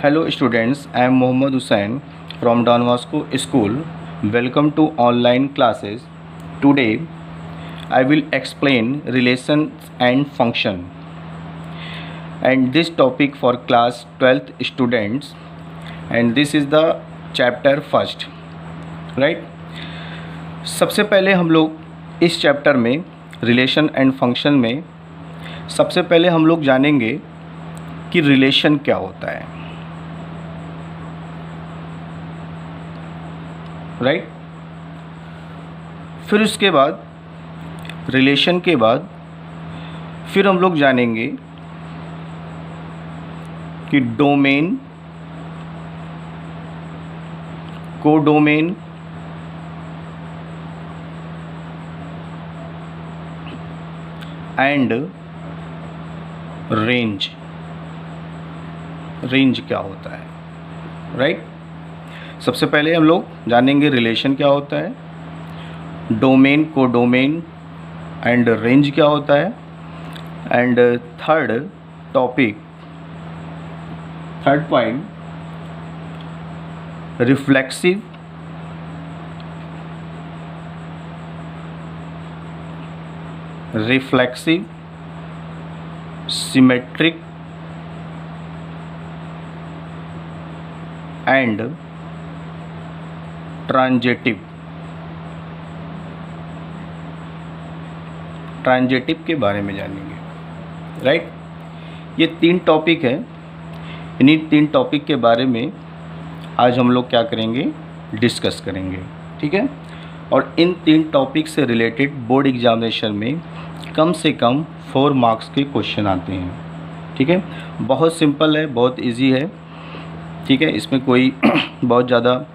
Hello students, I am Mohammad Hussain from Don Bosco School. Welcome to online classes. Today I will explain relations and function, and this topic for class 12th students, and this is the chapter first, right? सबसे पहले हम लोग इस chapter में relation and function में सबसे पहले हम लोग जानेंगे कि रिलेशन क्या होता है, राइट। फिर उसके बाद रिलेशन के बाद फिर हम लोग जानेंगे कि डोमेन, कोडोमेन, एंड रेंज क्या होता है, राइट। सबसे पहले हम लोग जानेंगे रिलेशन क्या होता है, डोमेन, कोडोमेन एंड रेंज क्या होता है, and third point reflexive, symmetric and transitive के बारे में जानेंगे, राइट। ये 3 टॉपिक है। इन्हीं 3 टॉपिक के बारे में आज हम लोग क्या करेंगे, डिस्कस करेंगे, ठीक है। और इन 3 टॉपिक से रिलेटेड बोर्ड एग्जामिनेशन में कम से कम 4 मार्क्स के क्वेश्चन आते हैं, ठीक है। बहुत सिंपल है, बहुत इजी है, ठीक है। इसमें कोई बहुत ज़्यादा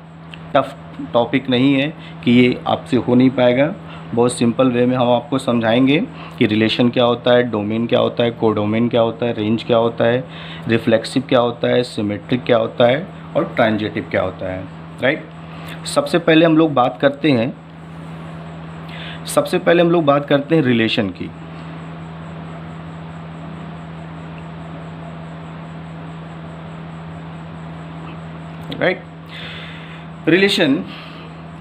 टफ टॉपिक नहीं है कि ये आपसे हो नहीं पाएगा। बहुत सिंपल वे में हम आपको समझाएंगे कि रिलेशन क्या होता है, डोमेन क्या होता है, कोडोमेन क्या होता है, रेंज क्या होता है, रिफ्लेक्सिव क्या होता है, सिमेट्रिक क्या होता है और ट्रांजिटिव क्या होता है, राइट। सबसे पहले हम लोग बात करते हैं रिलेशन की, right. Relation,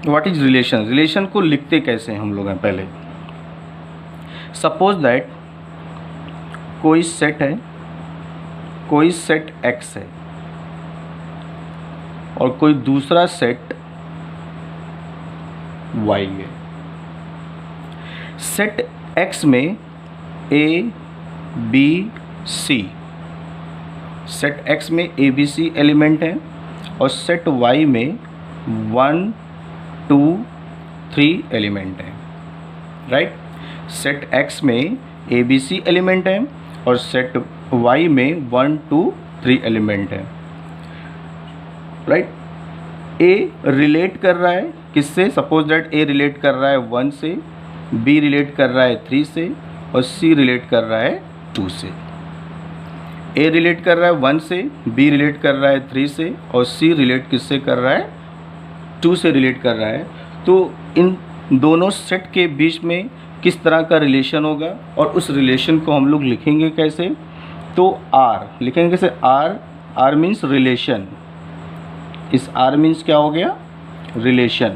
what is relation? Relation को लिखते कैसे हैं हम लोग हैं? पहले सपोज दैट कोई सेट X है और कोई दूसरा सेट Y है। सेट X में A B C, set X में A B C एलिमेंट हैं और सेट Y में 1 2 3 एलिमेंट हैं, राइट। सेट X में A B C एलिमेंट हैं और सेट Y में 1 2 3 एलिमेंट हैं, राइट। A रिलेट कर रहा है किससे? सपोज दैट A रिलेट कर रहा है 1 से, B रिलेट कर रहा है 3 से और C रिलेट कर रहा है 2 से। A रिलेट कर रहा है 1 से, B रिलेट कर रहा है 3 से और C रिलेट किससे कर रहा है? 2 से रिलेट कर रहा है। तो इन दोनों सेट के बीच में किस तरह का रिलेशन होगा और उस रिलेशन को हम लोग लिखेंगे कैसे? तो R लिखेंगे कैसे? R means relation. इस R मीन्स क्या हो गया? रिलेशन।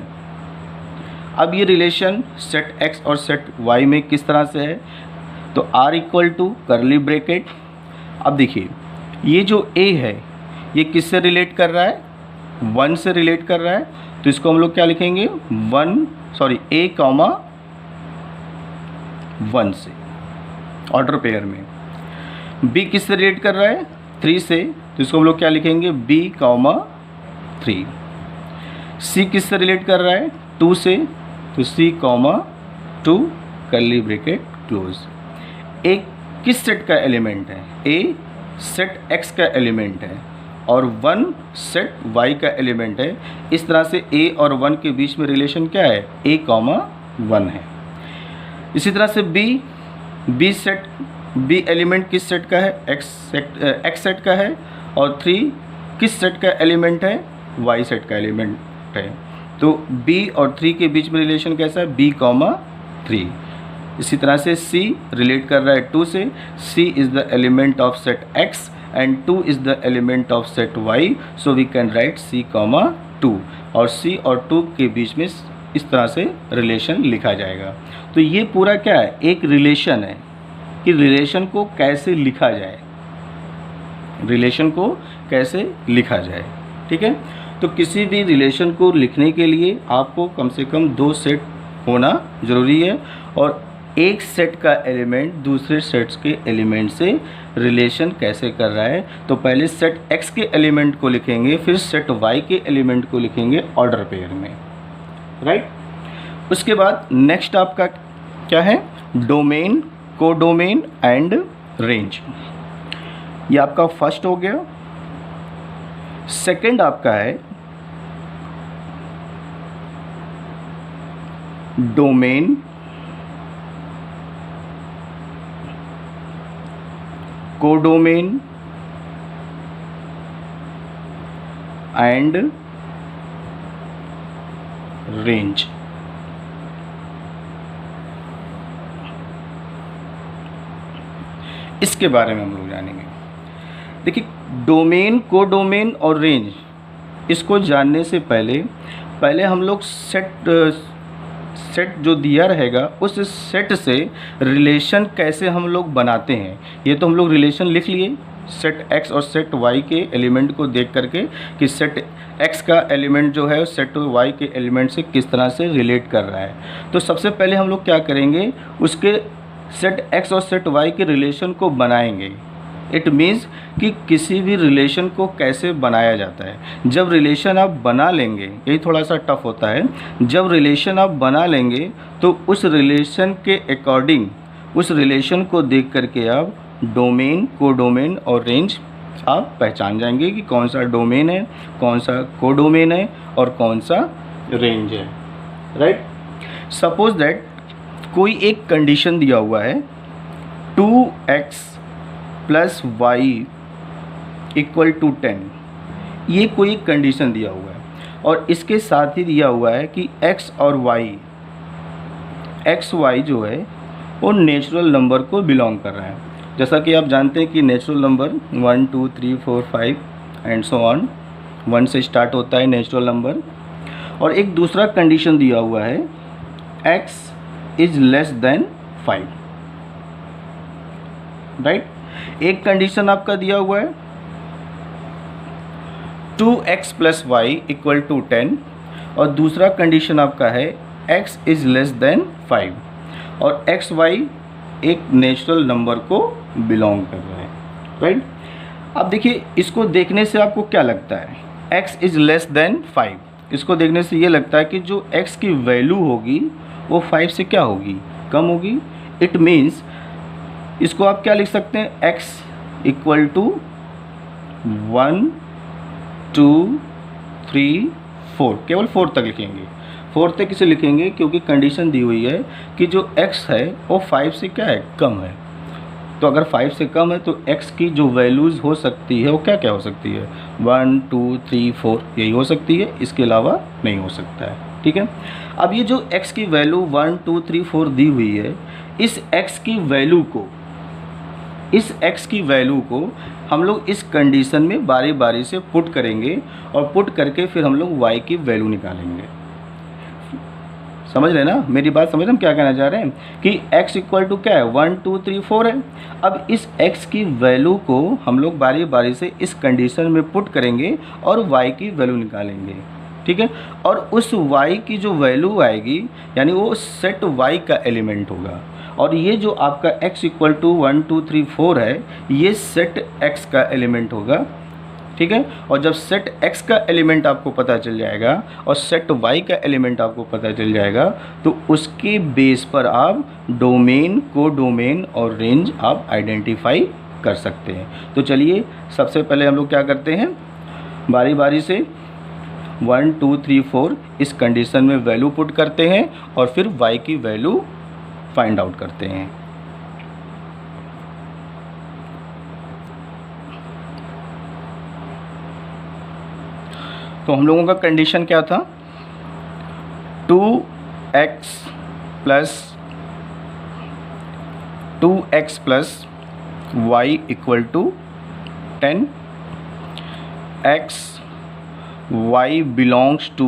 अब ये रिलेशन सेट X और सेट Y में किस तरह से है? तो R equal to curly bracket. अब देखिए, ये जो A है ये किससे रिलेट कर रहा है? 1 से रिलेट कर रहा है, तो इसको हम लोग क्या लिखेंगे? A कॉमा 1 से, ऑर्डर पेयर में। B किससे रिलेट कर रहा है? 3 से, तो इसको हम लोग क्या लिखेंगे? B comma 3। C किससे रिलेट कर रहा है? 2 से, तो C comma 2 curly bracket close. A किस सेट का एलिमेंट है? A सेट X का एलिमेंट है और 1 सेट Y का एलिमेंट है। इस तरह से A और 1 के बीच में रिलेशन क्या है? A कॉमा 1 है। इसी तरह से B एलिमेंट किस सेट का है? X सेट का है और 3 किस सेट का एलिमेंट है? Y सेट का एलिमेंट है। तो B और 3 के बीच में रिलेशन कैसा है? B comma 3। इसी तरह से C रिलेट कर रहा है 2 से। C is the element of set X and 2 is the element of set y, so we can write c, 2 और c और 2 के बीच में इस तरह से रिलेशन लिखा जाएगा। तो ये पूरा क्या है, एक रिलेशन है कि रिलेशन को कैसे लिखा जाए, रिलेशन को कैसे लिखा जाए। ठीक है, तो किसी भी रिलेशन को लिखने के लिए आपको कम से कम 2 सेट होना ज़रूरी है और एक सेट का एलिमेंट दूसरे सेट्स के एलिमेंट से रिलेशन कैसे कर रहा है। तो पहले सेट x के एलिमेंट को लिखेंगे, फिर सेट y के एलिमेंट को लिखेंगे ऑर्डर पेयर में, राइट। उसके बाद नेक्स्ट आपका क्या है, डोमेन, कोडोमेन एंड रेंज। ये आपका फर्स्ट हो गया। सेकंड आपका है डोमेन, कोडोमेन एंड रेंज। इसके बारे में हम लोग जानेंगे। देखिए, डोमेन, कोडोमेन और रेंज, इसको जानने से पहले हम लोग सेट जो दिया रहेगा उस सेट से रिलेशन कैसे हम लोग बनाते हैं, ये तो हम लोग रिलेशन लिख लिए सेट x और सेट y के एलिमेंट को देख करके कि सेट x का एलिमेंट जो है सेट y के एलिमेंट से किस तरह से रिलेट कर रहा है। तो सबसे पहले हम लोग क्या करेंगे, उसके सेट x और सेट y के रिलेशन को बनाएंगे। इट मीन्स कि किसी भी रिलेशन को कैसे बनाया जाता है। जब रिलेशन आप बना लेंगे, यही थोड़ा सा टफ होता है, जब रिलेशन आप बना लेंगे तो उस रिलेशन के अकॉर्डिंग उस रिलेशन को देख करके आप डोमेन, कोडोमेन और रेंज आप पहचान जाएंगे कि कौन सा डोमेन है, कौन सा कोडोमेन है और कौन सा रेंज है, राइट। सपोज दैट कोई एक कंडीशन दिया हुआ है 2x plus Y equal to 10, ये कोई कंडीशन दिया हुआ है और इसके साथ ही दिया हुआ है कि x और y जो है वो नेचुरल नंबर को बिलोंग कर रहा है। जैसा कि आप जानते हैं कि natural number 1 2 3 4 5 and so on, 1 से स्टार्ट होता है नेचुरल नंबर। और एक दूसरा कंडीशन दिया हुआ है x is less than 5, right. एक कंडीशन आपका दिया हुआ है 2x plus Y equal to 10 और दूसरा कंडीशन आपका है x इज़ लेस देन 5 और एक्स वाई एक नेचुरल नंबर को बिलोंग कर रहा है, राइट। अब देखिए, इसको देखने से आपको क्या लगता है, x इज़ लेस देन 5, इसको देखने से ये लगता है कि जो x की वैल्यू होगी वो 5 से क्या होगी, कम होगी। इट मीन्स इसको आप क्या लिख सकते हैं, x इक्वल टू 1 2 3 4, केवल 4 तक लिखेंगे। 4 तक इसे लिखेंगे क्योंकि कंडीशन दी हुई है कि जो x है वो 5 से क्या है, कम है। तो अगर 5 से कम है तो x की जो वैल्यूज़ हो सकती है वो क्या क्या हो सकती है, 1 2 3 4 यही हो सकती है, इसके अलावा नहीं हो सकता है, ठीक है। अब ये जो x की वैल्यू 1 2 3 4 दी हुई है, इस x की वैल्यू को हम लोग इस कंडीशन में बारी बारी से पुट करेंगे और पुट करके फिर हम लोग y की वैल्यू निकालेंगे। समझ रहे ना मेरी बात, समझ रहे हम क्या कहना चाह रहे हैं कि x इक्वल टू क्या है, 1 2 3 4 है। अब इस x की वैल्यू को हम लोग बारी बारी से इस कंडीशन में पुट करेंगे और y की वैल्यू निकालेंगे, ठीक है। और उस y की जो वैल्यू आएगी यानी वो सेट y का एलिमेंट होगा और ये जो आपका x इक्वल टू 1 2 3 4 है ये सेट x का एलिमेंट होगा, ठीक है। और जब सेट x का एलिमेंट आपको पता चल जाएगा और सेट y का एलिमेंट आपको पता चल जाएगा तो उसके बेस पर आप डोमेन, कोडोमेन और रेंज आप आइडेंटिफाई कर सकते हैं। तो चलिए सबसे पहले हम लोग क्या करते हैं, बारी बारी से 1 2 3 4 इस कंडीशन में वैल्यू पुट करते हैं और फिर y की वैल्यू फाइंड आउट करते हैं। तो हम लोगों का कंडीशन क्या था, 2x plus Y equal to 10, x y belongs to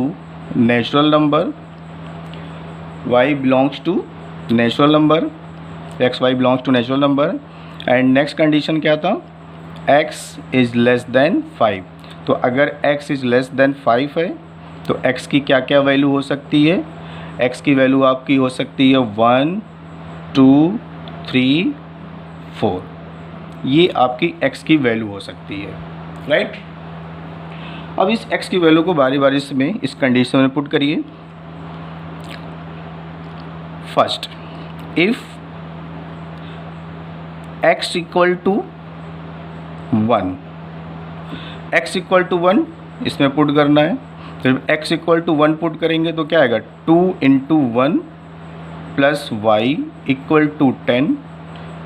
natural number, y belongs to natural number, x y belongs to natural number, and next condition क्या था, x इज़ लेस देन 5। तो अगर x इज़ लेस देन 5 है तो x की क्या क्या value हो सकती है, x की वैल्यू आपकी हो सकती है 1 2 3 4, ये आपकी x की वैल्यू हो सकती है, राइट। अब इस x की वैल्यू को बारी बारी से में इस कंडीशन में पुट करिए। First, if x equal to 1, x equal to 1 इसमें पुट करना है। जब x इक्वल टू 1 पुट करेंगे तो क्या आएगा, 2 into 1 plus Y equal to 10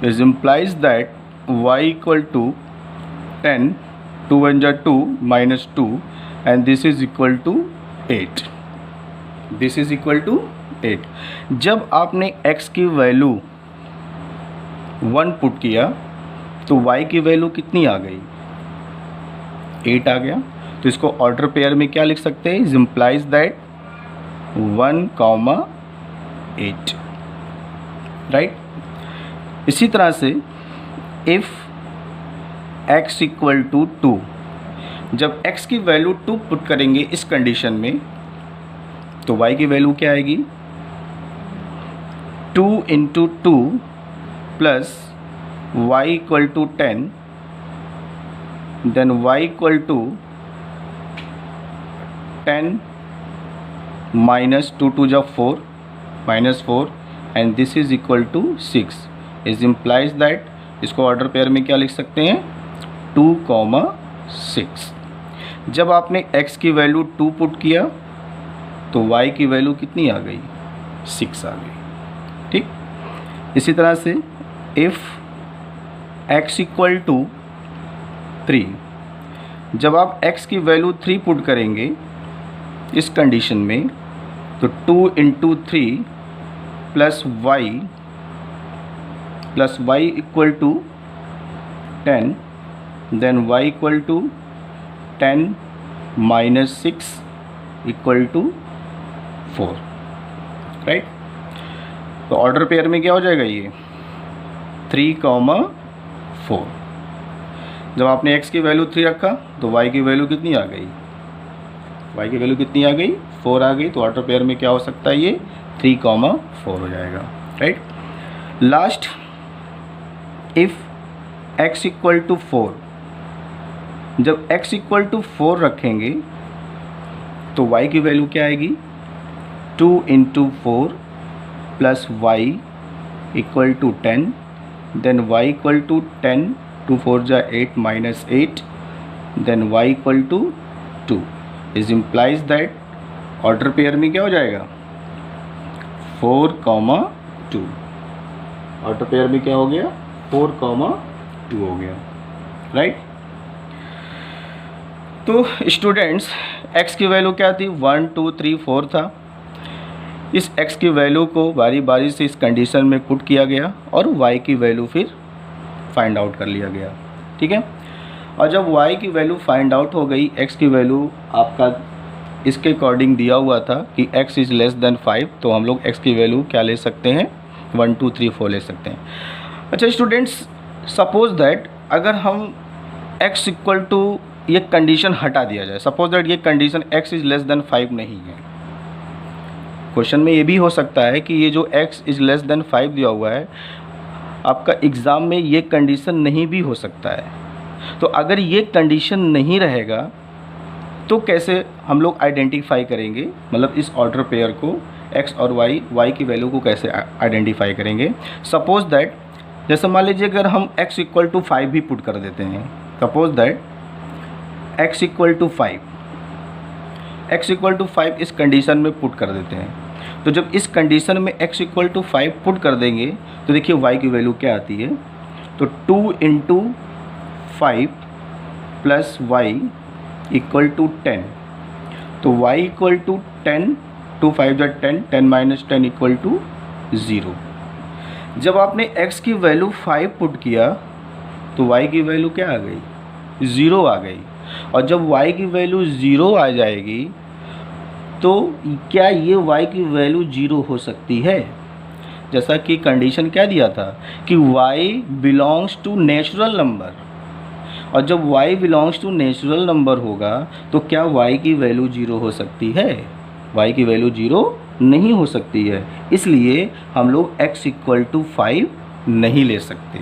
is implies that y equal to 10, 2 1 जा 2 minus 2 and this is equal to 8, this is equal to 8। जब आपने x की वैल्यू 1 पुट किया तो y की वैल्यू कितनी आ गई, 8 आ गया। तो इसको ऑर्डर पेयर में क्या लिख सकते हैं, इज इम्प्लाइज दैट 1, 8, राइट। इसी तरह से इफ़ x इक्वल टू 2, जब x की वैल्यू 2 पुट करेंगे इस कंडीशन में तो y की वैल्यू क्या आएगी, 2 into 2 plus y equal to 10, then y equal to 10 minus 2 2 जा 4 minus 4 and this is equal to 6 is implies that, इसको ऑर्डर पेयर में क्या लिख सकते हैं, 2, 6। जब आपने x की वैल्यू 2 पुट किया तो y की वैल्यू कितनी आ गई, 6 आ गई, ठीक। इसी तरह से इफ़ x इक्वल टू 3, जब आप x की वैल्यू 3 पुट करेंगे इस कंडीशन में तो 2 into 3 plus y equal to 10, then y equal to 10 minus 6 equal to 4, right. तो ऑर्डर पेयर में क्या हो जाएगा, ये 3, 4। जब आपने x की वैल्यू 3 रखा तो y की वैल्यू कितनी आ गई, y की वैल्यू कितनी आ गई, 4 आ गई। तो ऑर्डर पेयर में क्या हो सकता है, ये 3, 4 हो जाएगा, right. Last, if x equal to 4, जब x इक्वल टू 4 रखेंगे तो y की वैल्यू क्या आएगी, 2 into 4 plus Y equal to 10, then y equal to 10, 2 4 जा 8 minus 8, then y equal to 2 is implies that order pair में क्या हो जाएगा, 4, 2। ऑर्डर पेयर में क्या हो गया, 4, 2 हो गया, राइट। तो स्टूडेंट्स x की वैल्यू क्या थी, 1 2 3 4 था। इस x की वैल्यू को बारी बारी से इस कंडीशन में पुट किया गया और y की वैल्यू फिर फाइंड आउट कर लिया गया, ठीक है। और जब y की वैल्यू फाइंड आउट हो गई, x की वैल्यू आपका इसके अकॉर्डिंग दिया हुआ था कि x इज़ लेस देन 5, तो हम लोग x की वैल्यू क्या ले सकते हैं, 1 2 3 4 ले सकते हैं। अच्छा स्टूडेंट्स, सपोज दैट अगर हम x इक्वल टू ये कंडीशन हटा दिया जाए, सपोज दैट ये condition x is less than 5 नहीं है। क्वेश्चन में ये भी हो सकता है कि ये जो x इज़ लेस देन 5 दिया हुआ है, आपका एग्ज़ाम में ये कंडीशन नहीं भी हो सकता है। तो अगर ये कंडीशन नहीं रहेगा तो कैसे हम लोग आइडेंटिफाई करेंगे, मतलब इस ऑर्डर पेयर को x और y की वैल्यू को कैसे आइडेंटिफाई करेंगे। सपोज दैट जैसे मान लीजिए अगर हम x इक्वल टू 5 भी पुट कर देते हैं, suppose that x equal to 5, x equal to 5 इस कंडीशन में पुट कर देते हैं। तो जब इस कंडीशन में x इक्वल टू 5 पुट कर देंगे तो देखिए y की वैल्यू क्या आती है, तो 2 into 5 plus Y equal to 10, तो y इक्वल टू 10, 2 5 जा 10, 10 माइनस 10 इक्वल टू 0। जब आपने x की वैल्यू 5 पुट किया तो y की वैल्यू क्या आ गई, ज़ीरो आ गई, और जब y की वैल्यू ज़ीरो आ जाएगी तो क्या ये y की वैल्यू ज़ीरो हो सकती है? जैसा कि कंडीशन क्या दिया था कि y belongs to natural number, और जब y belongs to natural number होगा तो क्या y की वैल्यू ज़ीरो हो सकती है? y की वैल्यू ज़ीरो नहीं हो सकती है, इसलिए हम लोग x इक्वल टू 5 नहीं ले सकते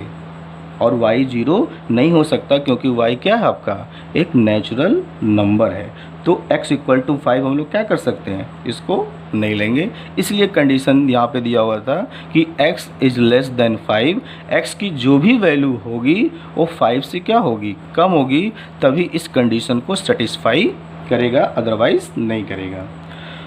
और y ज़ीरो नहीं हो सकता, क्योंकि y क्या है आपका एक नेचुरल नंबर है। तो x इक्वल टू 5 हम लोग क्या कर सकते हैं, इसको नहीं लेंगे। इसलिए कंडीशन यहाँ पे दिया हुआ था कि x is less than 5, x की जो भी वैल्यू होगी वो 5 से क्या होगी, कम होगी, तभी इस कंडीशन को सेटिस्फाई करेगा, अदरवाइज़ नहीं करेगा।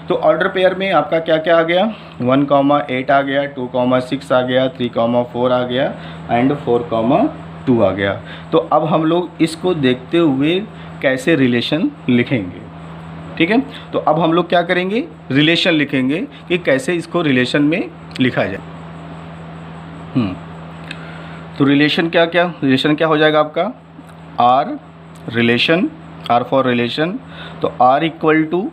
तो ऑर्डर पेयर में आपका क्या क्या आ गया, 1,8 आ गया, 2,6 आ गया, 3,4 आ गया एंड 4,2 आ गया। तो अब हम लोग इसको देखते हुए कैसे रिलेशन लिखेंगे, ठीक है। तो अब हम लोग क्या करेंगे, रिलेशन लिखेंगे कि कैसे इसको रिलेशन में लिखा जाए। तो रिलेशन रिलेशन क्या हो जाएगा आपका, R relation, R for relation. तो आर इक्वल टू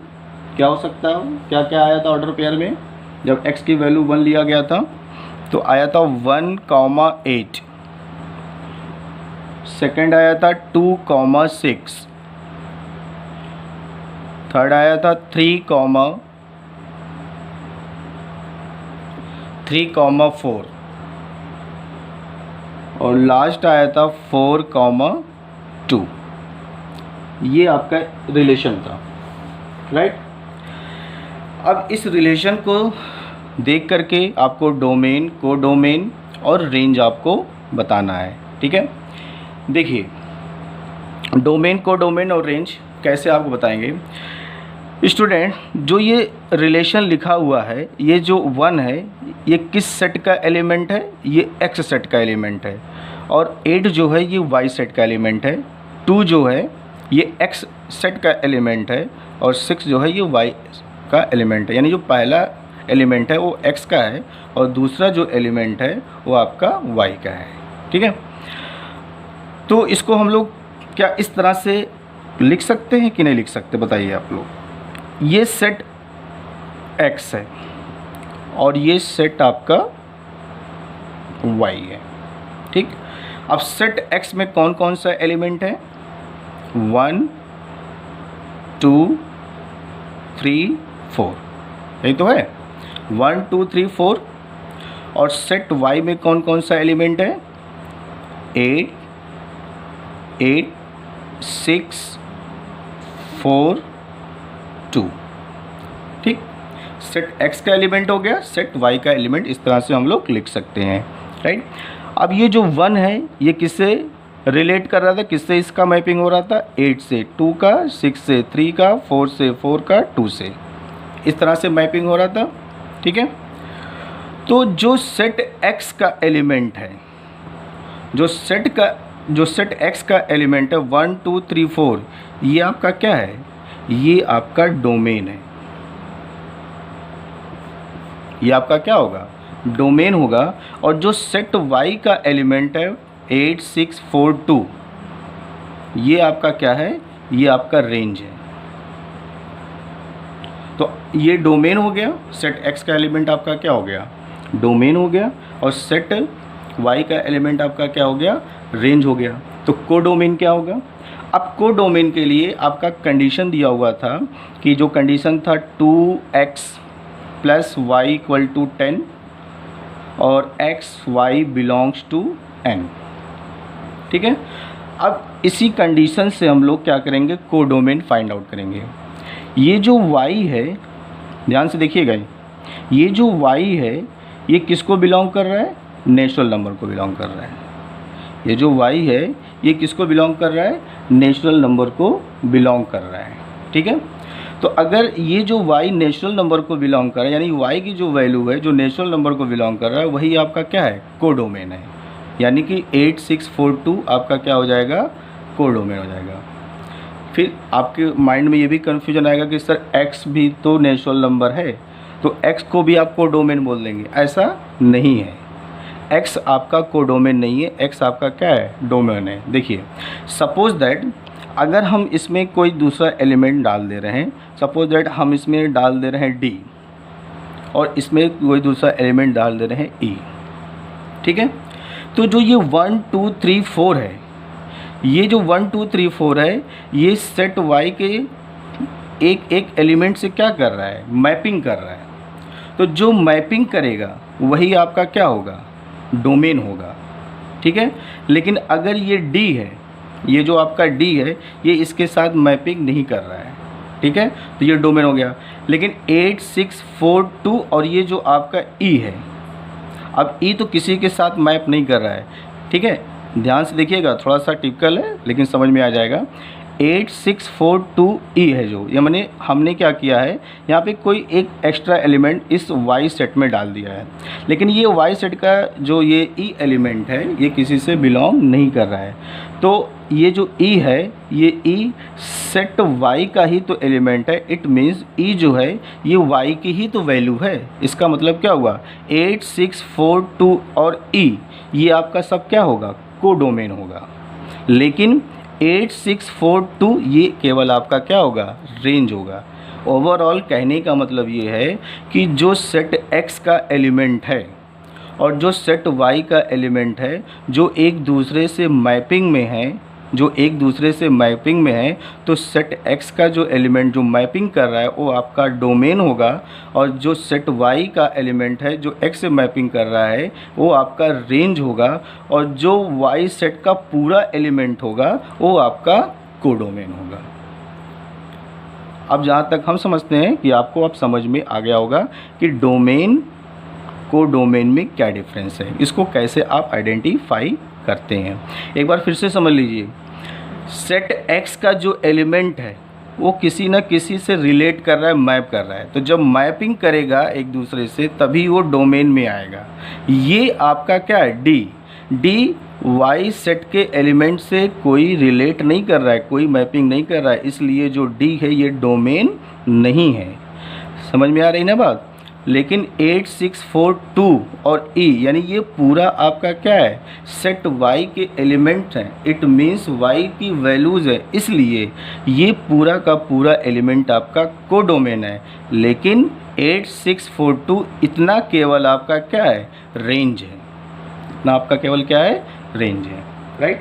क्या हो सकता है, क्या क्या आया था ऑर्डर पेयर में, जब x की वैल्यू 1 लिया गया था तो आया था 1,8, सेकेंड आया था 2,6, थर्ड आया था 3,4 और लास्ट आया था 4,2। ये आपका रिलेशन था, राइट। अब इस रिलेशन को देख करके आपको डोमेन, कोडोमेन और रेंज आपको बताना है, ठीक है। देखिए डोमेन, कोडोमेन और रेंज कैसे आपको बताएंगे स्टूडेंट। जो ये रिलेशन लिखा हुआ है, ये जो 1 है ये किस सेट का एलिमेंट है, ये x सेट का एलिमेंट है, और 8 जो है ये y सेट का एलिमेंट है, 2 जो है ये x सेट का एलिमेंट है, और 6 जो है ये y का एलिमेंट है। यानी जो पहला एलिमेंट है वो x का है और दूसरा जो एलिमेंट है वो आपका y का है, ठीक है। तो इसको हम लोग क्या इस तरह से लिख सकते हैं कि नहीं लिख सकते, बताइए आप लोग। ये सेट x है और ये सेट आपका y है, ठीक। अब सेट x में कौन कौन सा एलिमेंट है, 1 2 3 4, यही तो है, 1 2 3 4। और सेट y में कौन कौन सा एलिमेंट है, 8 8 6 4 2, ठीक। सेट x का एलिमेंट हो गया, सेट y का एलिमेंट इस तरह से हम लोग लिख सकते हैं, राइट। अब ये जो 1 है ये किससे रिलेट कर रहा था, किससे इसका मैपिंग हो रहा था, 8 से 2 का, 6 से 3 का, 4 से 4 का, 2 से, इस तरह से मैपिंग हो रहा था, ठीक है। तो जो सेट x का एलिमेंट है, जो सेट x का एलिमेंट है 1 2 3 4, ये आपका क्या है, ये आपका डोमेन है। ये आपका क्या होगा, डोमेन होगा। और जो सेट y का एलिमेंट है 8 6 4 2, ये आपका क्या है, ये आपका रेंज है। तो ये डोमेन हो गया, सेट x का एलिमेंट आपका क्या हो गया, डोमेन हो गया, और सेट y का एलिमेंट आपका क्या हो गया, रेंज हो गया। तो कोडोमेन क्या होगा, अब कोडोमेन के लिए आपका कंडीशन दिया हुआ था कि जो कंडीशन था 2x plus y equal to 10 और x y belongs to n, ठीक है। अब इसी कंडीशन से हम लोग क्या करेंगे, कोडोमेन फाइंड आउट करेंगे। ये जो y है, ध्यान से देखिएगा, ये जो y है ये किसको बिलोंग कर रहा है, नेचुरल नंबर को बिलोंग कर रहा है। ये जो y है ये किसको बिलोंग कर रहा है, नेचुरल नंबर को बिलोंग कर रहा है, ठीक है। तो अगर ये जो y नेचुरल नंबर को बिलोंग कर रहा है, यानी y की जो वैल्यू है जो नेचुरल नंबर को बिलोंग कर रहा है, वही आपका क्या है, कोडोमेन है। यानी कि 8 6 4 2 आपका क्या हो जाएगा, कोडोमेन हो जाएगा। फिर आपके माइंड में ये भी कन्फ्यूजन आएगा कि सर x भी तो नेचुरल नंबर है, तो x को भी आप कोडोमेन बोल देंगे, ऐसा नहीं है। x आपका कोडोमेन नहीं है, x आपका क्या है, डोमेन है। देखिए सपोज दैट अगर हम इसमें कोई दूसरा एलिमेंट डाल दे रहे हैं, सपोज दैट हम इसमें डाल दे रहे हैं d और इसमें कोई दूसरा एलिमेंट डाल दे रहे हैं e, ठीक है। तो जो ये 1 2 3 4 है, ये जो 1 2 3 4 है, ये सेट y के एक एक एलिमेंट से क्या कर रहा है, मैपिंग कर रहा है। तो जो मैपिंग करेगा वही आपका क्या होगा, डोमेन होगा, ठीक है। लेकिन अगर ये d है, ये जो आपका d है, ये इसके साथ मैपिंग नहीं कर रहा है, ठीक है, तो ये डोमेन हो गया। लेकिन 8 6 4 2 और ये जो आपका e है, अब e तो किसी के साथ मैप नहीं कर रहा है, ठीक है। ध्यान से देखिएगा, थोड़ा सा टिपिकल है लेकिन समझ में आ जाएगा। 8 6 4 2 e है जो, ये मैंने हमने क्या किया है, यहाँ पे कोई एक एक्स्ट्रा एलिमेंट इस y सेट में डाल दिया है। लेकिन ये y सेट का जो ये e एलिमेंट है, ये किसी से बिलोंग नहीं कर रहा है। तो ये जो e है, ये e सेट y का ही तो एलिमेंट है। इट मीन्स e जो है ये y की ही तो वैल्यू है। इसका मतलब क्या हुआ, 8 6 4 2 और e ये आपका सब क्या होगा, कोडोमेन होगा। लेकिन 8 6 4 2 ये केवल आपका क्या होगा, रेंज होगा। ओवरऑल कहने का मतलब ये है कि जो सेट x का एलिमेंट है और जो सेट y का एलिमेंट है, जो एक दूसरे से मैपिंग में है, तो सेट x का जो एलिमेंट जो मैपिंग कर रहा है वो आपका डोमेन होगा, और जो सेट y का एलिमेंट है जो x से मैपिंग कर रहा है वो आपका रेंज होगा, और जो y सेट का पूरा एलिमेंट होगा वो आपका कोडोमेन होगा। अब जहाँ तक हम समझते हैं कि आपको अब समझ में आ गया होगा कि डोमेन कोडोमेन में क्या डिफरेंस है, इसको कैसे आप आइडेंटिफाई करते हैं। एक बार फिर से समझ लीजिए, सेट x का जो एलिमेंट है वो किसी न किसी से रिलेट कर रहा है, मैप कर रहा है। तो जब मैपिंग करेगा एक दूसरे से तभी वो डोमेन में आएगा। ये आपका क्या है, d y सेट के एलिमेंट से कोई रिलेट नहीं कर रहा है, कोई मैपिंग नहीं कर रहा है, इसलिए जो d है ये डोमेन नहीं है। समझ में आ रही ना बात। लेकिन 8 6 4 2 और e यानी ये पूरा आपका क्या है, सेट y के एलिमेंट्स हैं। इट मीन्स y की वैल्यूज़ है, इसलिए ये पूरा का पूरा एलिमेंट आपका कोडोमेन है। लेकिन 8 6 4 2 इतना केवल आपका क्या है, रेंज है। इतना आपका केवल क्या है, रेंज है, राइट।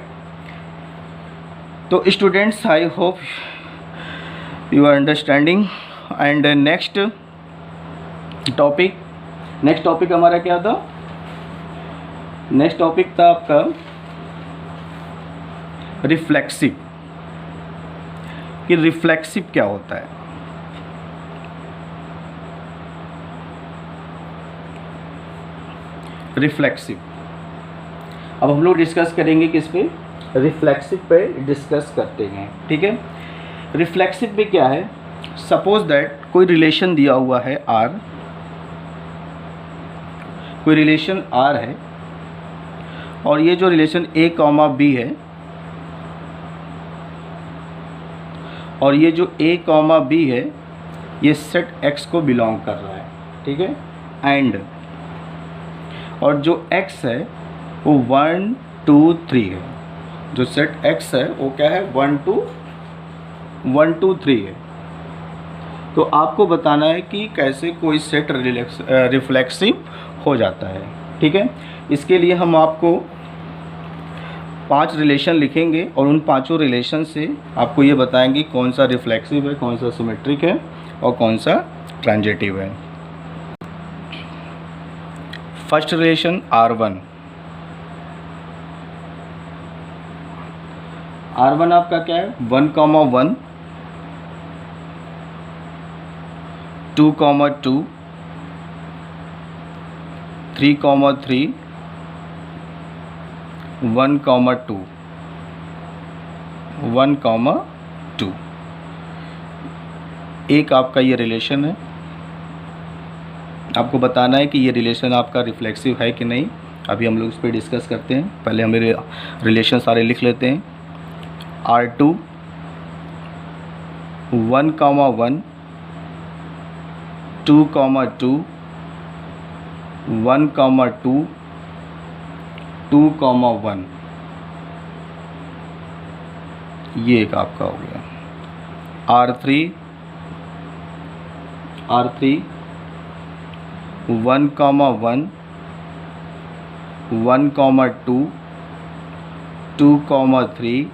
तो students, I hope you are understanding. And next topic हमारा क्या था, नेक्स्ट टॉपिक था आपका रिफ्लेक्सिव, कि रिफ्लेक्सिव क्या होता है। रिफ्लेक्सिव अब हम लोग डिस्कस करेंगे किस पे, रिफ्लेक्सिव पे डिस्कस करते हैं, ठीक है। रिफ्लेक्सिव में क्या है, सपोज दैट कोई रिलेशन दिया हुआ है R, कोई रिलेशन R है, और ये जो रिलेशन A, B है, और ये जो A, B है ये सेट X को बिलोंग कर रहा है, ठीक है। एंड और जो X है वो 1 2 3 है, जो सेट X है वो क्या है, 1 2 3 है। तो आपको बताना है कि कैसे कोई सेट रिफ्लेक्सिव हो जाता है, ठीक है। इसके लिए हम आपको 5 रिलेशन लिखेंगे और उन पांचों रिलेशन से आपको ये बताएंगे कौन सा रिफ्लेक्सिव है, कौन सा सिमेट्रिक है और कौन सा ट्रांजिटिव है। फर्स्ट रिलेशन R1 आपका क्या है, 1 1 2 2 3 3 1 2 1 2 एक आपका ये रिलेशन है। आपको बताना है कि ये रिलेशन आपका रिफ्लेक्सिव है कि नहीं। अभी हम लोग इस पर डिस्कस करते हैं। पहले हम रिलेशन सारे लिख लेते हैं। R2 1 1 2 2 1 2 2,1, ये एक आपका हो गया। R3 1,1, 1,2, 2,3,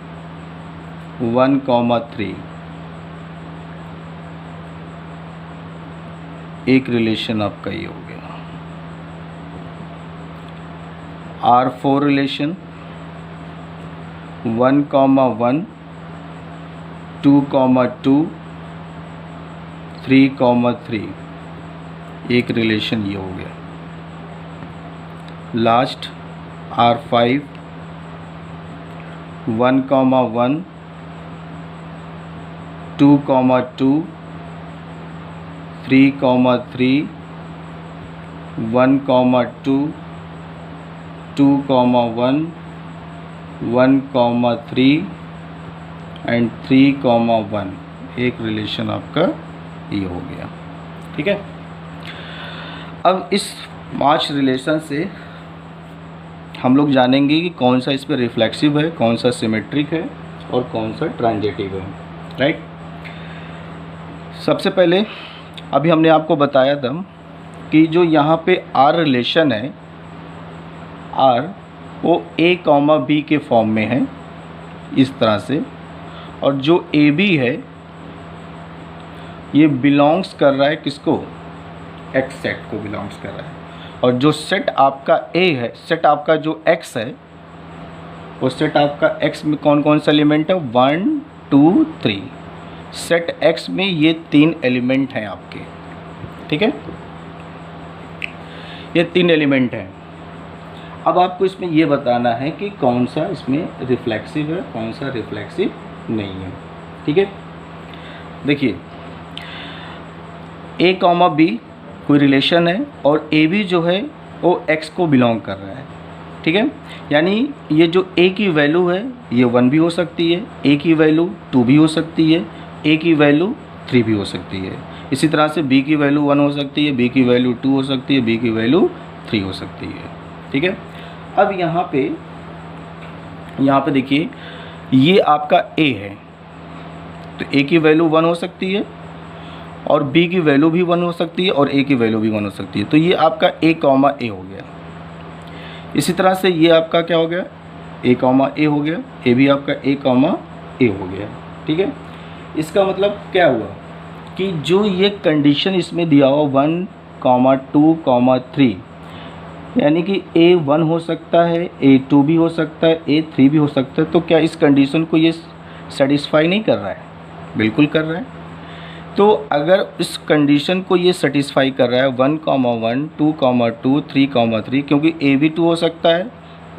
1,3, एक रिलेशन आपका ये हो गया। R4 रिलेशन 1,1, 2,2, 3,3, एक रिलेशन ये हो गया। लास्ट R5 1,1, 2,2, 3,3, 1,2, 2,1, 1,3 एंड 3,1, एक रिलेशन आपका ये हो गया। ठीक है, अब इस 5 रिलेशन से हम लोग जानेंगे कि कौन सा इस पर रिफ्लेक्सिव है, कौन सा सिमेट्रिक है और कौन सा ट्रांजिटिव है। राइट, सबसे पहले अभी हमने आपको बताया था कि जो यहाँ पे R रिलेशन है, R वो A, B के फॉर्म में है इस तरह से, और जो AB है ये बिलोंग्स कर रहा है किसको, X सेट को बिलोंग्स कर रहा है। और जो सेट आपका A है, सेट आपका जो X है, वो सेट आपका X में कौन कौन सा एलिमेंट है, 1, 2, 3। सेट X में ये 3 एलिमेंट हैं आपके। ठीक है, ये 3 एलिमेंट हैं। अब आपको इसमें ये बताना है कि कौन सा इसमें रिफ्लेक्सिव है, कौन सा रिफ्लेक्सिव नहीं है। ठीक है, देखिए A, B कोई रिलेशन है और AB जो है वो X को बिलोंग कर रहा है। ठीक है, यानी ये जो A की वैल्यू है ये 1 भी हो सकती है, A की वैल्यू 2 भी हो सकती है, A की वैल्यू 3 भी हो सकती है। इसी तरह से B की वैल्यू 1 हो सकती है, B की वैल्यू 2 हो सकती है, B की वैल्यू 3 हो सकती है। ठीक है, अब यहाँ पे देखिए ये आपका A है, तो A की वैल्यू 1 हो सकती है और B की वैल्यू भी 1 हो सकती है और A की वैल्यू भी 1 हो सकती है। तो ये आपका A, A हो गया। इसी तरह से ये आपका क्या हो गया, A, A हो गया, ये भी आपका A, A हो गया। ठीक है, इसका मतलब क्या हुआ कि जो ये कंडीशन इसमें दिया हुआ 1, 2, 3, यानी कि A1 हो सकता है, A2 भी हो सकता है, A3 भी हो सकता है। तो क्या इस कंडीशन को ये सेटिस्फाई नहीं कर रहा है? बिल्कुल कर रहा है। तो अगर इस कंडीशन को ये सेटिस्फाई कर रहा है 1, 1, 2, 2, 3, क्योंकि A भी 2 हो सकता है,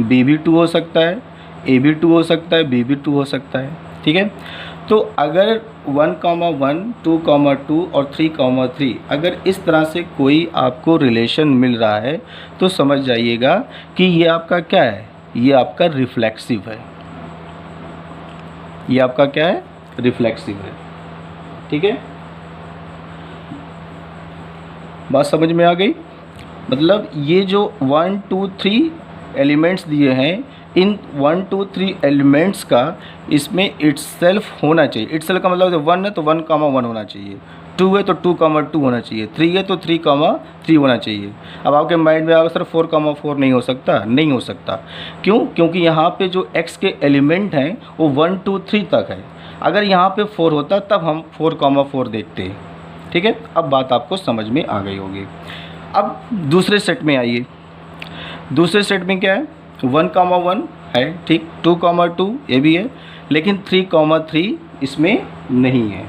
B भी 2 हो सकता है, A भी 2 हो सकता है, B भी 2 हो सकता है। ठीक है, तो अगर 1, 1, 2, 2 और 3, अगर इस तरह से कोई आपको रिलेशन मिल रहा है तो समझ जाइएगा कि ये आपका क्या है, ये आपका रिफ्लेक्सिव है। ये आपका क्या है, रिफ्लेक्सिव है। ठीक है, बात समझ में आ गई? मतलब ये जो 1, 2, 3 एलिमेंट्स दिए हैं, इन 1, 2, 3 एलिमेंट्स का इसमें इटसेल्फ होना चाहिए। इटसेल्फ का मतलब 1 है तो 1, 1 होना चाहिए, 2 है तो 2, 2 होना चाहिए, 3 है तो 3, 3 होना चाहिए। अब आपके माइंड में आएगा सर 4, 4 नहीं हो सकता। नहीं हो सकता, क्यों? क्योंकि यहाँ पे जो x के एलिमेंट हैं वो 1, 2, 3 तक है। अगर यहाँ पे 4 होता तब हम 4, 4 देखते। ठीक है, अब बात आपको समझ में आ गई होगी। अब दूसरे सेट में आइए। दूसरे सेट में क्या है, 1, 1 है, ठीक, 2, 2 ये भी है, लेकिन 3, 3 इसमें नहीं है।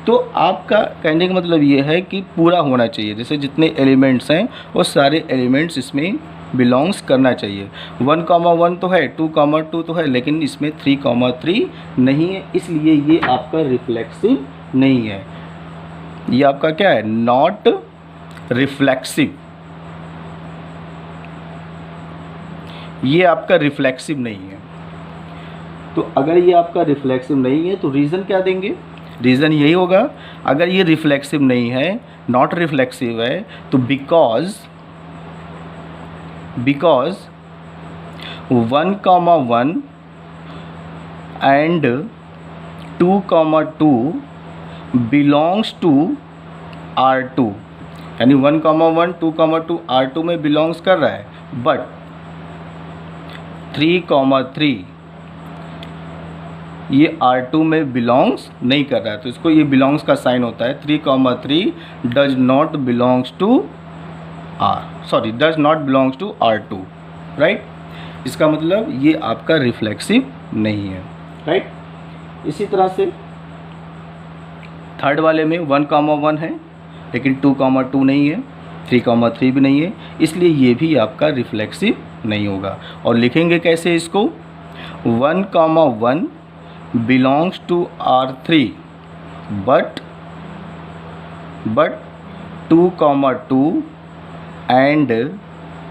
तो आपका कहने का मतलब ये है कि पूरा होना चाहिए, जैसे जितने एलिमेंट्स हैं वो सारे एलिमेंट्स इसमें बिलोंग्स करना चाहिए। 1, 1 तो है, 2, 2 तो है, लेकिन इसमें 3, 3 नहीं है, इसलिए ये आपका रिफ्लेक्सिव नहीं है। ये आपका क्या है, नॉट रिफ्लेक्सिव। ये आपका रिफ्लेक्सिव नहीं है। तो अगर ये आपका रिफ्लेक्सिव नहीं है तो रीज़न क्या देंगे? रीज़न यही होगा, अगर ये रिफ्लेक्सिव नहीं है, नॉट रिफ्लेक्सिव है, तो because 1,1 and 2,2 belongs to R2, यानी 1,1 2,2 R2 में बिलोंग्स कर रहा है, बट 3,3 ये R2 में बिलोंग्स नहीं कर रहा है, तो इसको ये बिलोंग्स का साइन होता है। 3,3 does not belongs to does not belongs to R2, right. इसका मतलब ये आपका रिफ्लेक्सिव नहीं है, राइट। इसी तरह से थर्ड वाले में 1,1 है लेकिन 2,2 नहीं है, 3,3 भी नहीं है, इसलिए ये भी आपका रिफ्लेक्सिव नहीं होगा। और लिखेंगे कैसे इसको? 1,1 belongs to R3 but 2,2 and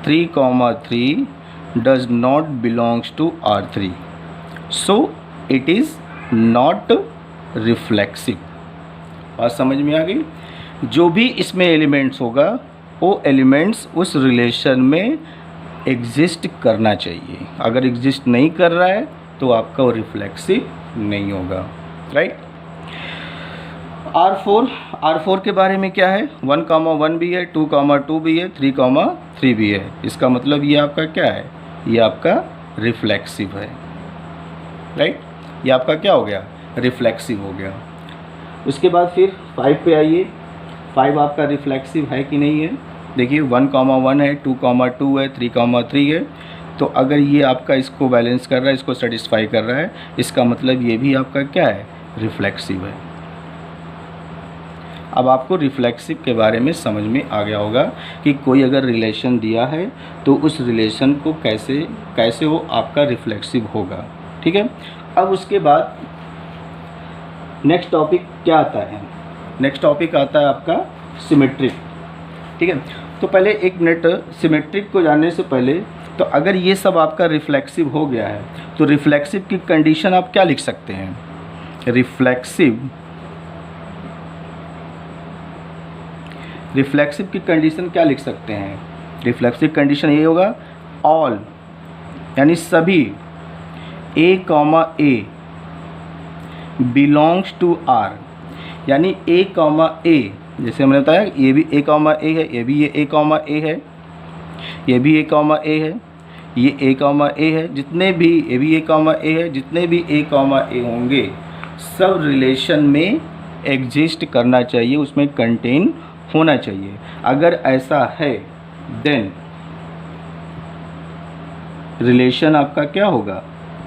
3,3 does not belongs to R3, so it is not reflexive। बात समझ में आ गई? जो भी इसमें एलिमेंट्स होगा वो एलिमेंट्स उस रिलेशन में एग्जिस्ट करना चाहिए। अगर एग्जिस्ट नहीं कर रहा है तो आपका वो रिफ्लेक्सिव नहीं होगा, राइट। R4 के बारे में क्या है? 1,1 भी है, 2,2 भी है, 3,3 भी है। इसका मतलब ये आपका क्या है? ये आपका रिफ्लेक्सिव है, राइट। ये आपका क्या हो गया? रिफ्लेक्सिव हो गया। उसके बाद फिर 5 पे आइए। 5 आपका रिफ्लेक्सिव है कि नहीं है? देखिए 1,1 है, 2,2 है, 3,3 है, तो अगर ये आपका इसको बैलेंस कर रहा है, इसको सेटिस्फाई कर रहा है, इसका मतलब ये भी आपका क्या है? रिफ्लेक्सिव है। अब आपको रिफ्लेक्सिव के बारे में समझ में आ गया होगा कि कोई अगर रिलेशन दिया है तो उस रिलेशन को कैसे वो आपका रिफ्लेक्सिव होगा, ठीक है। अब उसके बाद नेक्स्ट टॉपिक क्या आता है? नेक्स्ट टॉपिक आता है आपका सिमेट्रिक, ठीक है। तो पहले एक मिनट, सिमेट्रिक को जानने से पहले, तो अगर ये सब आपका रिफ्लेक्सिव हो गया है तो रिफ्लेक्सिव की कंडीशन आप क्या लिख सकते हैं? रिफ्लेक्सिव की कंडीशन क्या लिख सकते हैं? रिफ्लेक्सिव कंडीशन ये होगा, ऑल यानी सभी A, बिलोंग्स टू R, यानी A, जैसे हमने बताया ये भी A, है, ये भी A, है, ये भी A, है, ये A, है, जितने भी ये भी A, है, जितने भी A, होंगे सब रिलेशन में एग्जिस्ट करना चाहिए, उसमें कंटेन होना चाहिए। अगर ऐसा है देन रिलेशन आपका क्या होगा?